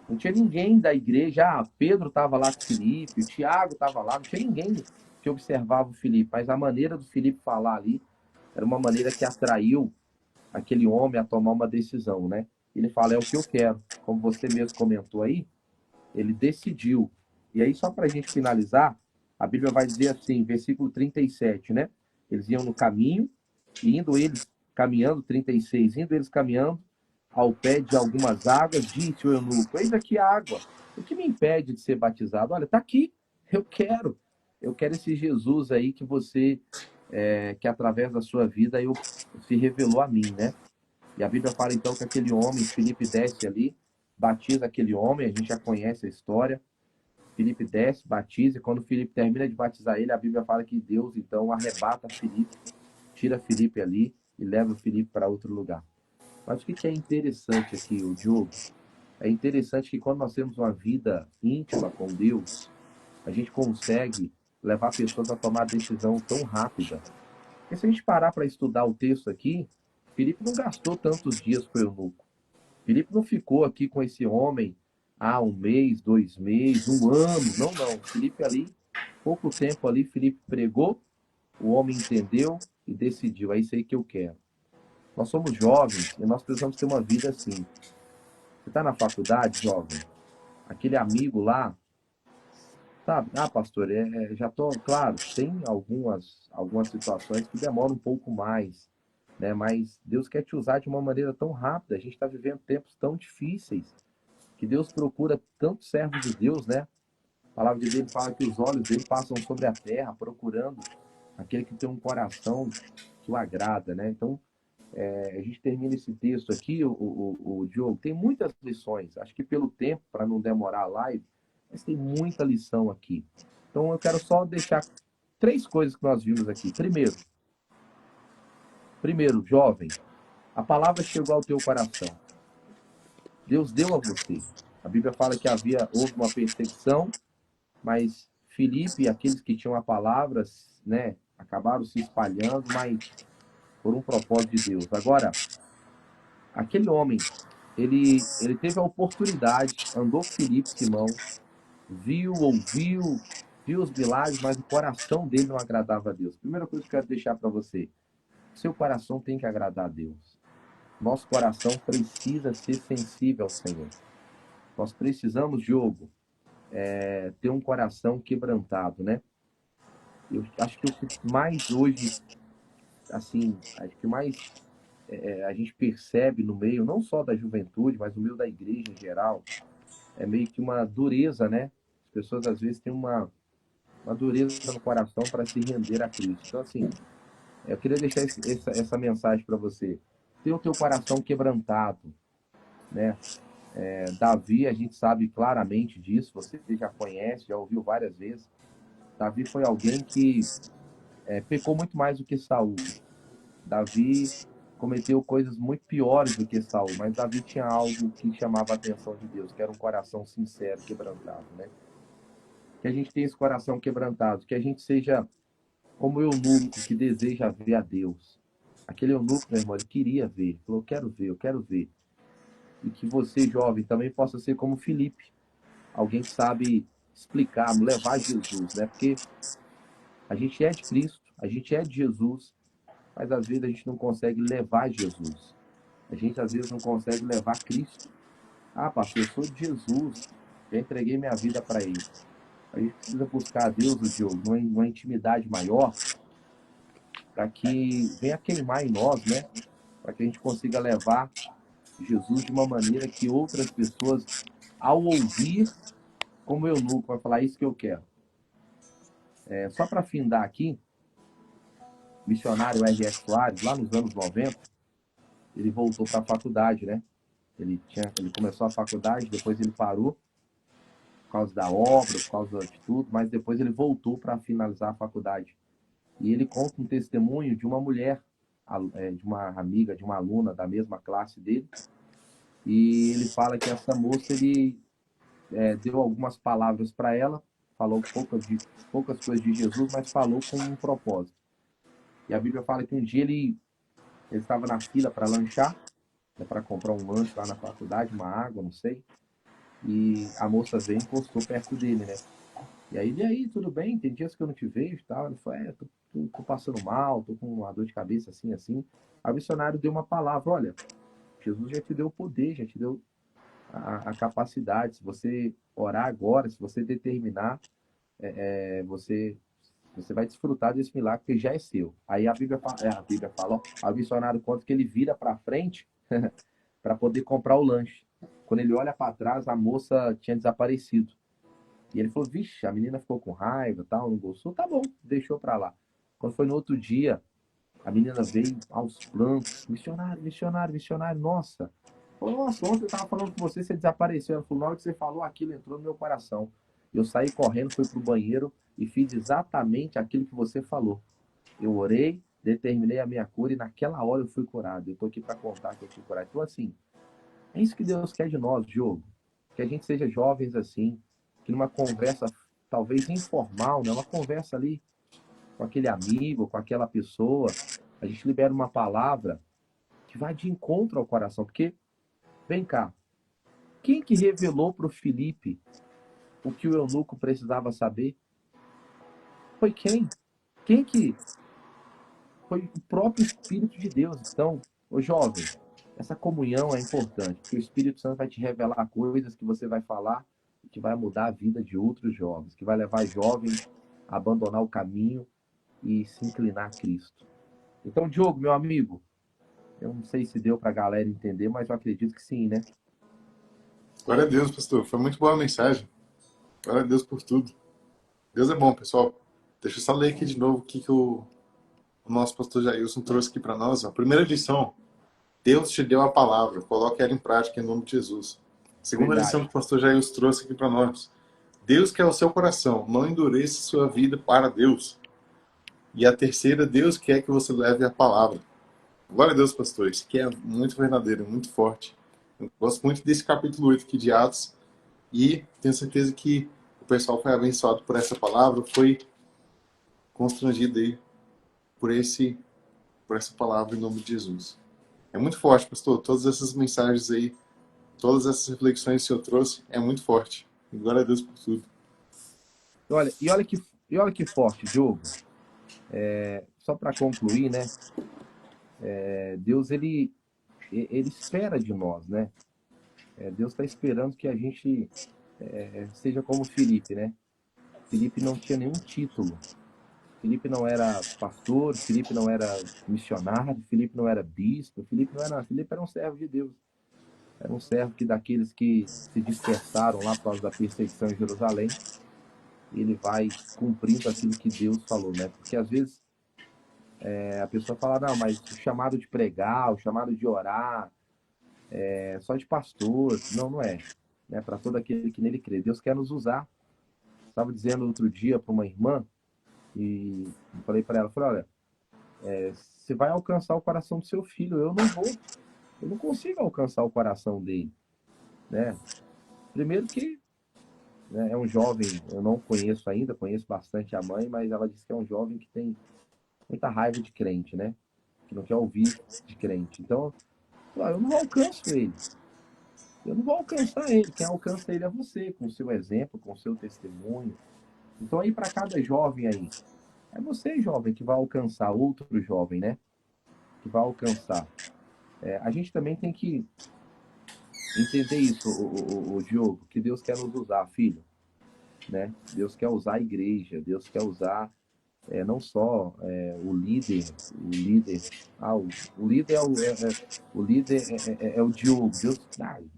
não tinha ninguém da igreja. Ah, Pedro estava lá com Filipe, o Tiago estava lá, não tinha ninguém que observava o Filipe, mas a maneira do Filipe falar ali era uma maneira que atraiu aquele homem a tomar uma decisão, né? Ele fala, é o que eu quero. Como você mesmo comentou aí, ele decidiu. E aí, só para a gente finalizar, a Bíblia vai dizer assim, versículo 37, né? Eles iam no caminho, e indo eles caminhando, 36, indo eles caminhando ao pé de algumas águas, disse o eunuco, eis aqui a água, o que me impede de ser batizado? Olha, está aqui, eu quero esse Jesus aí que você, que através da sua vida se revelou a mim, né? E a Bíblia fala então que aquele homem, Filipe desce ali, batiza aquele homem, a gente já conhece a história. Filipe desce, batiza, e quando Filipe termina de batizar ele, a Bíblia fala que Deus então arrebata Filipe, tira Filipe ali e leva Filipe para outro lugar. Mas o que é interessante aqui, o Diogo? É interessante que quando nós temos uma vida íntima com Deus, a gente consegue levar pessoas a tomar decisão tão rápida. Porque se a gente parar para estudar o texto aqui, Filipe não gastou tantos dias com o eunuco. Filipe não ficou aqui com esse homem um mês, 2 meses, um ano. Não, não. Filipe ali, pouco tempo ali, Filipe pregou, o homem entendeu e decidiu. É isso aí que eu quero. Nós somos jovens e nós precisamos ter uma vida assim. Você está na faculdade, jovem? Aquele amigo lá, sabe? Ah, pastor, já tô, claro, tem algumas situações que demoram um pouco mais, né? Mas Deus quer te usar de uma maneira tão rápida. A gente está vivendo tempos tão difíceis que Deus procura tantos servos de Deus, né? A palavra de Deus fala que os olhos dele passam sobre a terra, procurando aquele que tem um coração que o agrada, né? Então, a gente termina esse texto aqui, o Diogo, tem muitas lições. Acho que pelo tempo, para não demorar a live, mas tem muita lição aqui. Então, eu quero só deixar 3 coisas que nós vimos aqui. Primeiro, jovem, a palavra chegou ao teu coração. Deus deu a você. A Bíblia fala que houve uma perseguição, mas Filipe e aqueles que tinham a palavra, né, acabaram se espalhando, mas por um propósito de Deus. Agora, aquele homem, ele teve a oportunidade, andou com Filipe, Simão, ouviu, viu os milagres, mas o coração dele não agradava a Deus. Primeira coisa que eu quero deixar para você, seu coração tem que agradar a Deus. Nosso coração precisa ser sensível ao Senhor. Nós precisamos, Diogo, ter um coração quebrantado, né? Eu acho que o que mais hoje, assim, acho que mais a gente percebe no meio, não só da juventude, mas no meio da igreja em geral, é meio que uma dureza, né? As pessoas às vezes têm uma dureza no coração para se render a Cristo. Então, assim, eu queria deixar essa mensagem para você. Ter o teu coração quebrantado, né? Davi, a gente sabe claramente disso, você já conhece, já ouviu várias vezes. Davi foi alguém que pecou muito mais do que Saul. Davi cometeu coisas muito piores do que Saul, mas Davi tinha algo que chamava a atenção de Deus, que era um coração sincero, quebrantado, né? Que a gente tenha esse coração quebrantado, que a gente seja como o eunuco que deseja ver a Deus. Aquele eunuco, meu irmão, ele queria ver, falou, eu quero ver, eu quero ver. E que você, jovem, também possa ser como Filipe, alguém que sabe explicar, levar Jesus, né? Porque a gente é de Cristo, a gente é de Jesus, mas às vezes a gente não consegue levar Jesus. A gente às vezes não consegue levar Cristo. Ah, pastor, eu sou de Jesus, já entreguei minha vida para Ele. A gente precisa buscar a Deus, o Diogo, numa intimidade maior, para que venha queimar em nós, né? Para que a gente consiga levar Jesus de uma maneira que outras pessoas, ao ouvir, como eu nunca, vai falar isso que eu quero. Só para findar aqui, missionário R.S. Soares, lá nos anos 90, ele voltou para a faculdade, né? Ele começou a faculdade, depois ele parou por causa da obra, por causa de tudo, mas depois ele voltou para finalizar a faculdade. E ele conta um testemunho de uma mulher, de uma amiga, de uma aluna da mesma classe dele, e ele fala que essa moça, ele deu algumas palavras para ela, falou poucas coisas de Jesus, mas falou com um propósito. E a Bíblia fala que um dia ele estava na fila para lanchar, né, para comprar um lanche lá na faculdade, uma água, não sei, e a moça veio e encostou perto dele, né? E aí, tudo bem? Tem dias que eu não te vejo e tal. Ele falou, tô passando mal, tô com uma dor de cabeça assim, assim. Aí o missionário deu uma palavra, olha, Jesus já te deu o poder, já te deu a capacidade. Se você orar agora, se você determinar, você vai desfrutar desse milagre que já é seu. Aí a Bíblia fala, ó, aí o missionário conta que ele vira para frente para poder comprar o lanche. Quando ele olha para trás, a moça tinha desaparecido. E ele falou, vixe, a menina ficou com raiva, tal, não gostou, tá bom, deixou para lá. Quando foi no outro dia, a menina veio aos prantos, missionário, missionário, missionário, nossa. Falou, nossa, ontem eu estava falando com você, você desapareceu. Ela falou, na hora que você falou aquilo, entrou no meu coração. Eu saí correndo, fui pro banheiro e fiz exatamente aquilo que você falou. Eu orei, determinei a minha cura e naquela hora eu fui curado. Eu tô aqui para contar que eu fui curado. Então, assim, é isso que Deus quer de nós, Diogo. Que a gente seja jovens assim, que numa conversa talvez informal, né? Uma conversa ali com aquele amigo, com aquela pessoa, a gente libera uma palavra que vai de encontro ao coração. Porque, vem cá, quem que revelou para o Felipe o que o eunuco precisava saber? Foi quem? Quem que? Foi o próprio Espírito de Deus. Então, ô jovem, essa comunhão é importante, porque o Espírito Santo vai te revelar coisas que você vai falar que vai mudar a vida de outros jovens, que vai levar jovens a abandonar o caminho e se inclinar a Cristo. Então, Diogo, meu amigo, eu não sei se deu para a galera entender, mas eu acredito que sim, né? Glória a Deus, pastor. Foi muito boa a mensagem. Glória a Deus por tudo. Deus é bom, pessoal. Deixa eu só ler aqui de novo o que o nosso pastor Jailson trouxe aqui para nós. A primeira lição, Deus te deu a palavra, coloque ela em prática em nome de Jesus. A segunda lição que Verdade. o pastor Jailson trouxe aqui para nós, Deus quer o seu coração, não endureça sua vida para Deus. E a terceira, Deus quer que você leve a palavra. Glória a Deus, pastor, isso aqui é muito verdadeiro, muito forte. Eu gosto muito desse capítulo 8 aqui de Atos e tenho certeza que o pessoal foi abençoado por essa palavra, foi constrangido aí por essa palavra em nome de Jesus. É muito forte, pastor. Todas essas mensagens aí, todas essas reflexões que o senhor trouxe, é muito forte. E glória a Deus por tudo. E olha que forte, Diogo. Só para concluir, né? Deus, ele espera de nós, né? Deus está esperando que a gente seja como Felipe, né? Felipe não tinha nenhum título. Felipe não era pastor, Felipe não era missionário, Felipe não era bispo, Felipe não era nada. Felipe era um servo de Deus. Era um servo daqueles que se dispersaram lá por causa da perseguição em Jerusalém. Ele vai cumprindo aquilo que Deus falou, né? Porque às vezes a pessoa fala, não, mas o chamado de pregar, o chamado de orar, é só de pastor. Não, não é. Né? Para todo aquele que nele crê. Deus quer nos usar. Estava dizendo outro dia para uma irmã, e falei para ela, falei, olha, você vai alcançar o coração do seu filho, eu não vou, eu não consigo alcançar o coração dele, né? Primeiro que, né, é um jovem, eu não conheço ainda, conheço bastante a mãe, mas ela disse que é um jovem que tem muita raiva de crente, né? Que não quer ouvir de crente. Então, eu não alcanço ele. Eu não vou alcançar ele. Quem alcança ele é você, com o seu exemplo, com o seu testemunho. Então, aí para cada jovem aí, é você, jovem, que vai alcançar outro jovem, né? Que vai alcançar. A gente também tem que entender isso, o Diogo, que Deus quer nos usar, filho, né? Deus quer usar a igreja, Deus quer usar não só o líder, o líder o líder é o Diogo.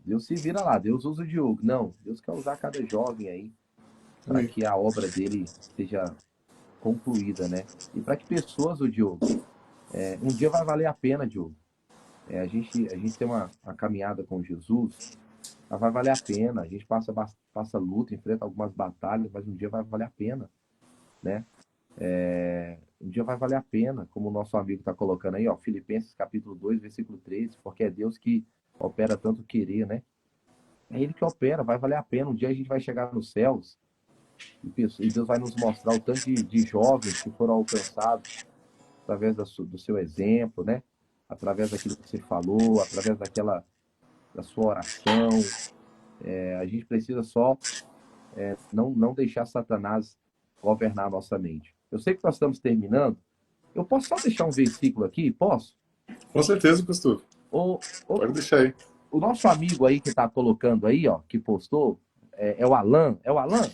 Deus se vira lá, Deus usa o Diogo. Não, Deus quer usar cada jovem aí para Amém. que a obra dele seja concluída, né? E para que pessoas, o Diogo, um dia vai valer a pena, Diogo. A gente tem uma caminhada com Jesus, mas vai valer a pena. A gente passa luta, enfrenta algumas batalhas, mas um dia vai valer a pena, né? Um dia vai valer a pena, como o nosso amigo está colocando aí, ó, Filipenses capítulo 2, versículo 13, porque é Deus que opera tanto querer, né? É Ele que opera, vai valer a pena. Um dia a gente vai chegar nos céus e Deus vai nos mostrar o tanto de jovens que foram alcançados através do seu exemplo, né? Através daquilo que você falou, através da sua oração. A gente precisa só não deixar Satanás governar a nossa mente. Eu sei que nós estamos terminando. Eu posso só deixar um versículo aqui? Posso? Com certeza, pastor. O, o, Pode deixar aí. o nosso amigo aí que está colocando aí, ó, que postou, é o Alan. É o Alan?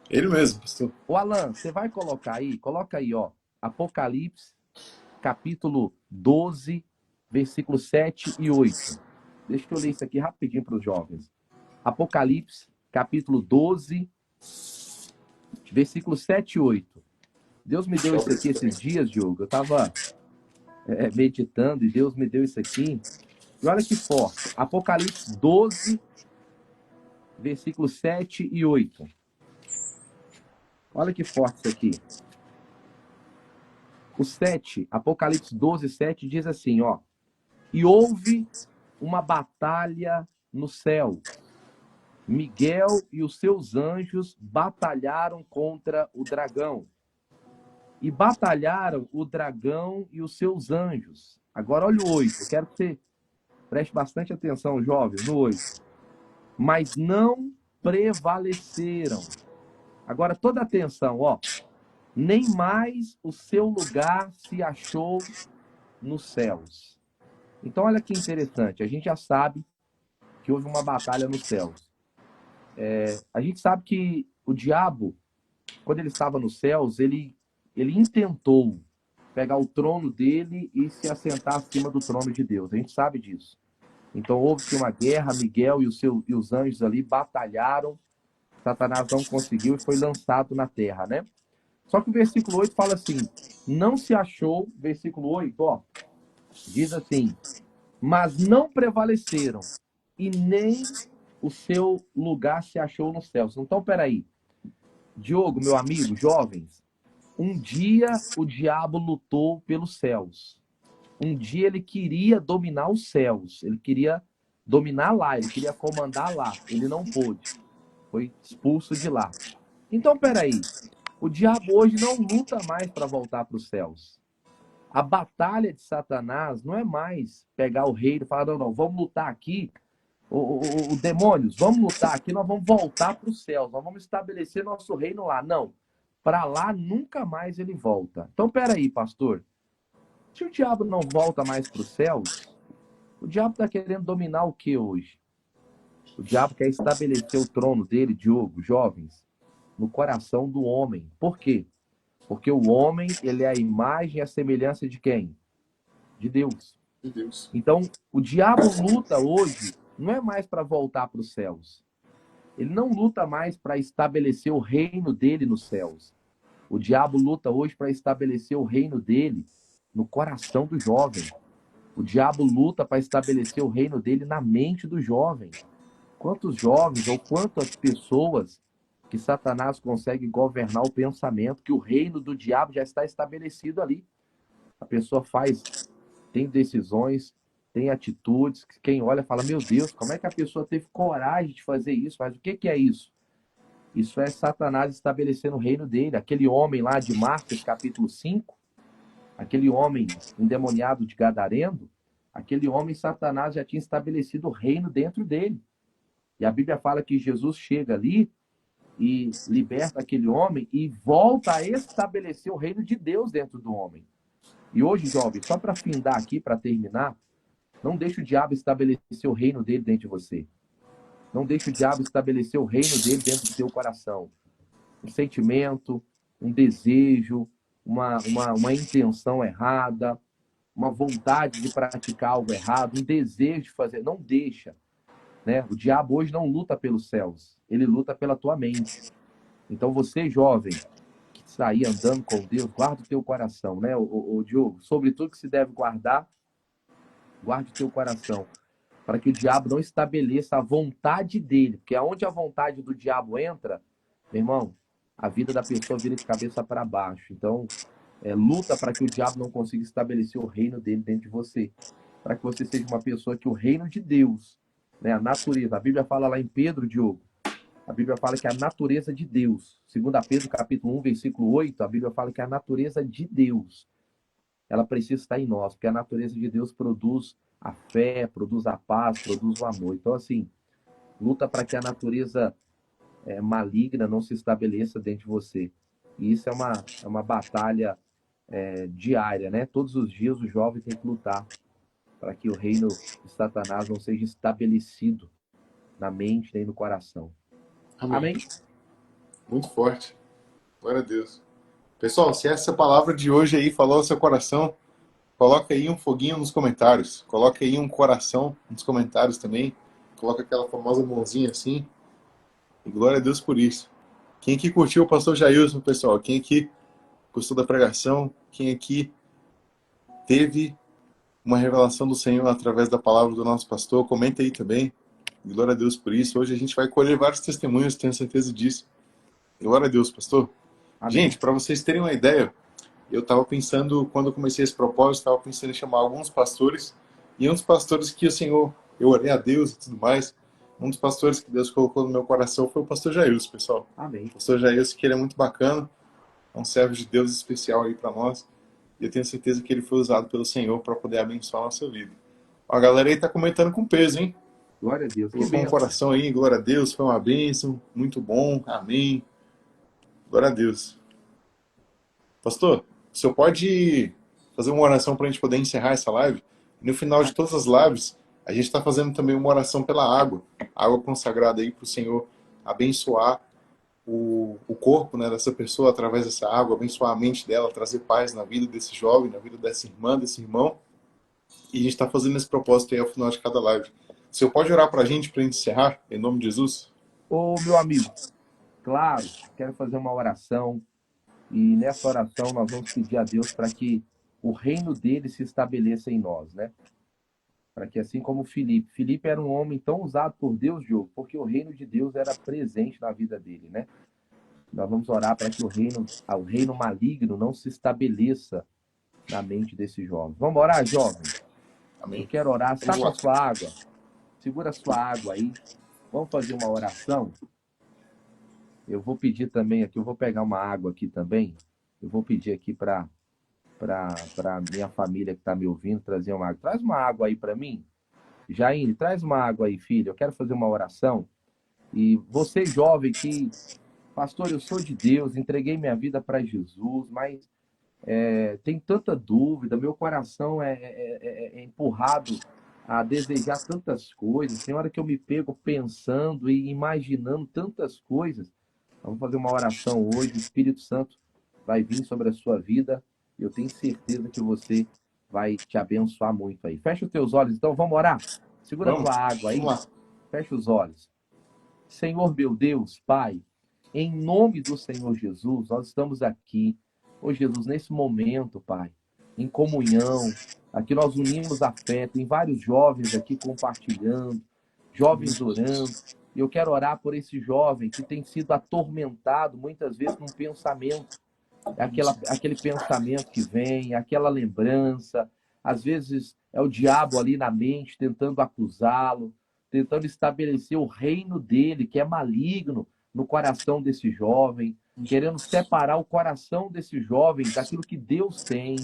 Ele mesmo, pastor. O Alan, você vai colocar aí, coloca aí, ó, Apocalipse, capítulo 12, versículos 7 e 8. Deixa eu ler isso aqui rapidinho para os jovens. Apocalipse, capítulo 12, versículos 7 e 8. Deus me deu isso aqui esses dias, Diogo. Eu estava meditando e Deus me deu isso aqui. E olha que forte. Apocalipse 12, versículos 7 e 8. Olha que forte isso aqui. O 7, Apocalipse 12, 7 diz assim, ó. E houve uma batalha no céu. Miguel e os seus anjos batalharam contra o dragão. E batalharam o dragão e os seus anjos. Agora olha o 8. Eu quero que você preste bastante atenção, jovens, no 8. Mas não prevaleceram. Agora toda atenção, ó. Nem mais o seu lugar se achou nos céus. Então olha que interessante. A gente já sabe que houve uma batalha nos céus. A gente sabe que o diabo, quando ele estava nos céus, ele intentou pegar o trono dele e se assentar acima do trono de Deus. A gente sabe disso. Então houve uma guerra, Miguel e os anjos ali batalharam, Satanás não conseguiu e foi lançado na terra, né? Só que o versículo 8 fala assim, não se achou, versículo 8, ó, diz assim, mas não prevaleceram e nem o seu lugar se achou nos céus. Então, peraí, Diogo, meu amigo, jovens, um dia o diabo lutou pelos céus. Um dia ele queria dominar os céus, ele queria dominar lá, ele queria comandar lá. Ele não pôde, foi expulso de lá. Então, peraí, o diabo hoje não luta mais para voltar para os céus. A batalha de Satanás não é mais pegar o reino e falar, não, vamos lutar aqui, o demônios, vamos lutar aqui, nós vamos voltar para os céus, nós vamos estabelecer nosso reino lá. Não, para lá nunca mais ele volta. Então, peraí, pastor, se o diabo não volta mais para os céus, o diabo está querendo dominar o que hoje? O diabo quer estabelecer o trono dele, Diogo, jovens, no coração do homem. Por quê? Porque o homem, ele é a imagem e a semelhança de quem? De Deus. De Deus. Então, o diabo luta hoje, não é mais para voltar para os céus. Ele não luta mais para estabelecer o reino dele nos céus. O diabo luta hoje para estabelecer o reino dele no coração do jovem. O diabo luta para estabelecer o reino dele na mente do jovem. Quantos jovens ou quantas pessoas que Satanás consegue governar o pensamento, que o reino do diabo já está estabelecido ali. A pessoa tem decisões, tem atitudes, que quem olha fala, meu Deus, como é que a pessoa teve coragem de fazer isso? Mas o que é isso? Isso é Satanás estabelecendo o reino dele. Aquele homem lá de Marcos, capítulo 5, aquele homem endemoniado de Gadareno, aquele homem, Satanás já tinha estabelecido o reino dentro dele. E a Bíblia fala que Jesus chega ali e liberta aquele homem e volta a estabelecer o reino de Deus dentro do homem. E hoje, jovem, só para findar aqui, para terminar, não deixe o diabo estabelecer o reino dele dentro de você. Não deixe o diabo estabelecer o reino dele dentro do seu coração. Um sentimento, um desejo, uma intenção errada, uma vontade de praticar algo errado, um desejo de fazer. Não deixa. Né? O diabo hoje não luta pelos céus, ele luta pela tua mente. Então você, jovem, sair andando com Deus, guarda o teu coração, né, o Diogo? Sobre tudo que se deve guardar, guarde o teu coração, para que o diabo não estabeleça a vontade dele, porque aonde a vontade do diabo entra, meu irmão, a vida da pessoa vira de cabeça para baixo. Então, luta para que o diabo não consiga estabelecer o reino dele dentro de você, para que você seja uma pessoa que o reino de Deus, né, a natureza, a Bíblia fala lá em Pedro, Diogo, a Bíblia fala que a natureza de Deus, segundo Pedro capítulo 1, versículo 8, a Bíblia fala que a natureza de Deus, ela precisa estar em nós, porque a natureza de Deus produz a fé, produz a paz, produz o amor. Então, assim, luta para que a natureza maligna não se estabeleça dentro de você. E isso é uma batalha diária, né? Todos os dias o jovem tem que lutar para que o reino de Satanás não seja estabelecido na mente nem no coração. Amém. Amém? Muito forte. Glória a Deus. Pessoal, se essa palavra de hoje aí falou ao seu coração, coloca aí um foguinho nos comentários. Coloca aí um coração nos comentários também. Coloca aquela famosa mãozinha assim. E glória a Deus por isso. Quem aqui curtiu o pastor Jailson, pessoal? Quem aqui gostou da pregação? Quem aqui teve uma revelação do Senhor através da palavra do nosso pastor? Comenta aí também. Glória a Deus por isso. Hoje a gente vai colher vários testemunhos, tenho certeza disso. Glória a Deus, pastor. Amém. Gente, para vocês terem uma ideia, eu estava pensando, quando eu comecei esse propósito, estava pensando em chamar alguns pastores, e um dos pastores que o Senhor, eu orei a Deus e tudo mais, um dos pastores que Deus colocou no meu coração foi o pastor Jailson, pessoal. Amém. O pastor Jailson, que ele é muito bacana, é um servo de Deus especial aí para nós, e eu tenho certeza que ele foi usado pelo Senhor para poder abençoar a nossa vida. Ó, a galera aí tá comentando com peso, hein? Glória a Deus. Que Colocou um bênção. coração aí, glória a Deus, foi uma bênção, muito bom, amém. Glória a Deus. Pastor, o senhor pode fazer uma oração para a gente poder encerrar essa live? No final de todas as lives, a gente está fazendo também uma oração pela água. Água consagrada aí para o Senhor abençoar o corpo, né, dessa pessoa através dessa água, abençoar a mente dela, trazer paz na vida desse jovem, na vida dessa irmã, desse irmão. E a gente está fazendo esse propósito aí ao final de cada live. O senhor pode orar para a gente encerrar, em nome de Jesus? Ô, meu amigo, claro, quero fazer uma oração. E nessa oração nós vamos pedir a Deus para que o reino dele se estabeleça em nós, né? Para que assim como Filipe era um homem tão usado por Deus, Diogo, porque o reino de Deus era presente na vida dele, né? Nós vamos orar para que o reino maligno não se estabeleça na mente desse jovem. Vamos orar, jovem? Amém. Eu quero orar. Está Vamos com a lá. sua água? Segura a sua água aí. Vamos fazer uma oração? Eu vou pedir também aqui, eu vou pegar uma água aqui também. Eu vou pedir aqui para minha família que está me ouvindo trazer uma água. Traz uma água aí para mim. Jaine, traz uma água aí, filho. Eu quero fazer uma oração. E você, jovem, que, pastor, eu sou de Deus, entreguei minha vida para Jesus, mas tem tanta dúvida, meu coração é empurrado a desejar tantas coisas. Tem hora que eu me pego pensando e imaginando tantas coisas. Vamos fazer uma oração hoje. O Espírito Santo vai vir sobre a sua vida. Eu tenho certeza que você vai te abençoar muito aí. Fecha os teus olhos, então. Vamos orar? Segura a Vamos. tua água aí. Vamos lá. Fecha os olhos. Senhor meu Deus, Pai, em nome do Senhor Jesus, nós estamos aqui, ô Jesus, nesse momento, Pai, em comunhão. Aqui nós unimos a fé. Tem vários jovens aqui compartilhando, jovens orando. E eu quero orar por esse jovem que tem sido atormentado muitas vezes num pensamento. Aquele pensamento que vem, aquela lembrança. Às vezes é o diabo ali na mente tentando acusá-lo, tentando estabelecer o reino dele, que é maligno, no coração desse jovem, querendo separar o coração desse jovem daquilo que Deus tem.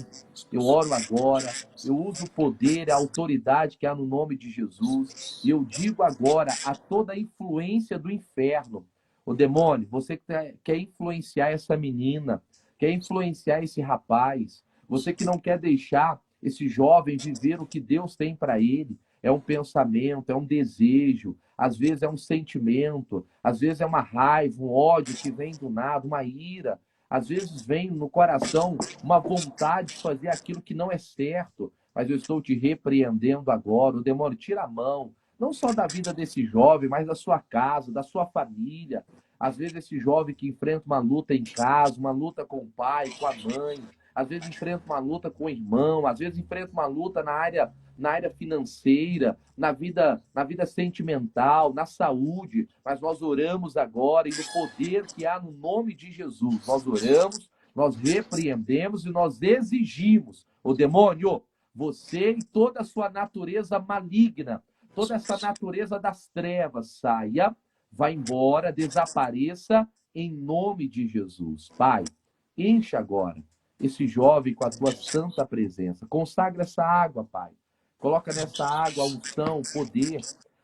Eu oro agora, eu uso o poder, a autoridade que há no nome de Jesus, e eu digo agora a toda a influência do inferno. O demônio, você que quer influenciar essa menina, quer influenciar esse rapaz, você que não quer deixar esse jovem viver o que Deus tem para ele, é um pensamento, é um desejo, às vezes é um sentimento, às vezes é uma raiva, um ódio que vem do nada, uma ira, às vezes vem no coração uma vontade de fazer aquilo que não é certo, mas eu estou te repreendendo agora. O demônio, tira a mão, não só da vida desse jovem, mas da sua casa, da sua família. Às vezes esse jovem que enfrenta uma luta em casa, uma luta com o pai, com a mãe, às vezes enfrenta uma luta com o irmão, às vezes enfrenta uma luta na área financeira, na vida sentimental, na saúde, mas nós oramos agora e no poder que há no nome de Jesus, nós oramos, nós repreendemos e nós exigimos, o demônio, você e toda a sua natureza maligna, toda essa natureza das trevas, saia, vá embora, desapareça em nome de Jesus. Pai, enche agora esse jovem com a tua santa presença. Consagra essa água, Pai. Coloca nessa água a unção, o poder.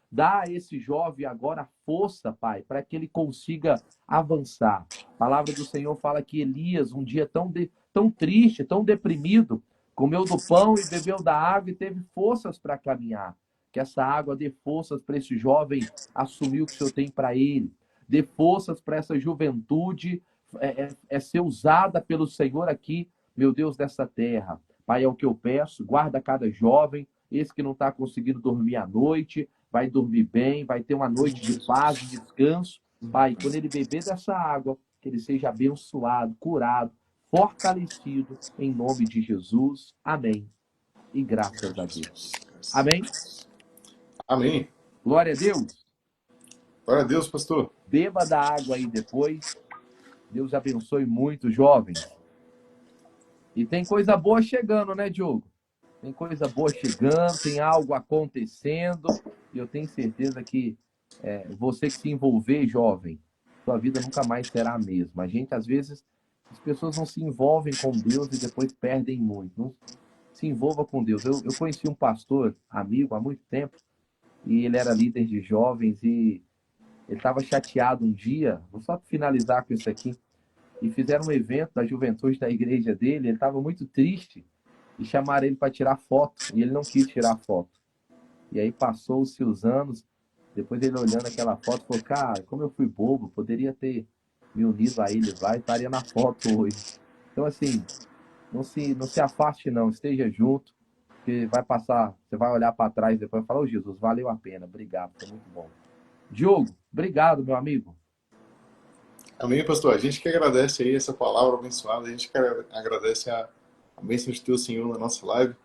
Dá a esse jovem agora força, Pai, para que ele consiga avançar. A palavra do Senhor fala que Elias, um dia tão triste, tão deprimido, comeu do pão e bebeu da água e teve forças para caminhar. Que essa água dê forças para esse jovem assumir o que o Senhor tem para ele. Dê forças para essa juventude ser usada pelo Senhor aqui, meu Deus, dessa terra. Pai, é o que eu peço, guarda cada jovem, esse que não está conseguindo dormir à noite, vai dormir bem, vai ter uma noite de paz, de descanso. Pai, quando ele beber dessa água, que ele seja abençoado, curado, fortalecido, em nome de Jesus. Amém. E graças a Deus. Amém? Amém. Glória a Deus. Glória a Deus, pastor. Beba da água aí depois. Deus abençoe muito, jovens. E tem coisa boa chegando, né, Diogo? Tem coisa boa chegando, tem algo acontecendo. E eu tenho certeza que você que se envolver, jovem, sua vida nunca mais será a mesma. A gente, às vezes, as pessoas não se envolvem com Deus e depois perdem muito. Não se envolva com Deus. Eu conheci um pastor, amigo, há muito tempo, e ele era líder de jovens e ele estava chateado um dia, vou só finalizar com isso aqui, e fizeram um evento da juventude da igreja dele, ele estava muito triste, e chamaram ele para tirar foto, e ele não quis tirar foto. E aí passou-se os anos, depois ele olhando aquela foto, falou, cara, como eu fui bobo, poderia ter me unido a eles lá e estaria na foto hoje. Então, assim, não se afaste não, esteja junto, que vai passar, você vai olhar para trás depois e falar, ô Jesus, valeu a pena, obrigado, foi muito bom. Diogo, obrigado, meu amigo. Amém, pastor. A gente que agradece aí essa palavra abençoada, a gente que agradece a bênção de ter o Senhor na nossa live.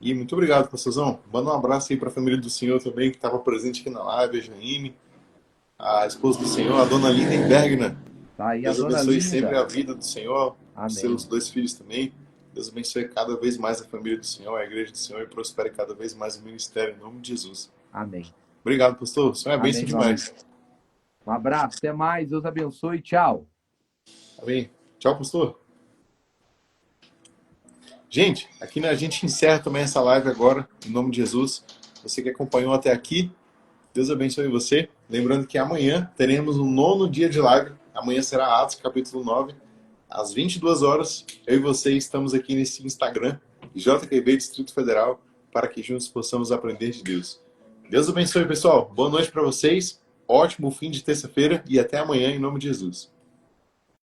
E muito obrigado, pastorzão. Manda um abraço aí para a família do Senhor também, que estava presente aqui na live, a Jaime, a esposa do Senhor, a dona Lindenberg, né? Tá aí a Deus dona abençoe Linda. sempre a vida do Senhor, Amém. os seus dois filhos também. Deus abençoe cada vez mais a família do Senhor, a igreja do Senhor, e prospere cada vez mais o ministério, em nome de Jesus. Amém. Obrigado, pastor. O Senhor é bênção demais. Um abraço, até mais, Deus abençoe, tchau. Amém. Tchau, pastor. Gente, aqui a gente encerra também essa live agora, em nome de Jesus. Você que acompanhou até aqui, Deus abençoe você. Lembrando que amanhã teremos um 9º dia de live. Amanhã será Atos, capítulo 9, às 22 horas. Eu e você estamos aqui nesse Instagram, JQB Distrito Federal, para que juntos possamos aprender de Deus. Deus abençoe, pessoal. Boa noite para vocês. Ótimo fim de terça-feira e até amanhã, em nome de Jesus.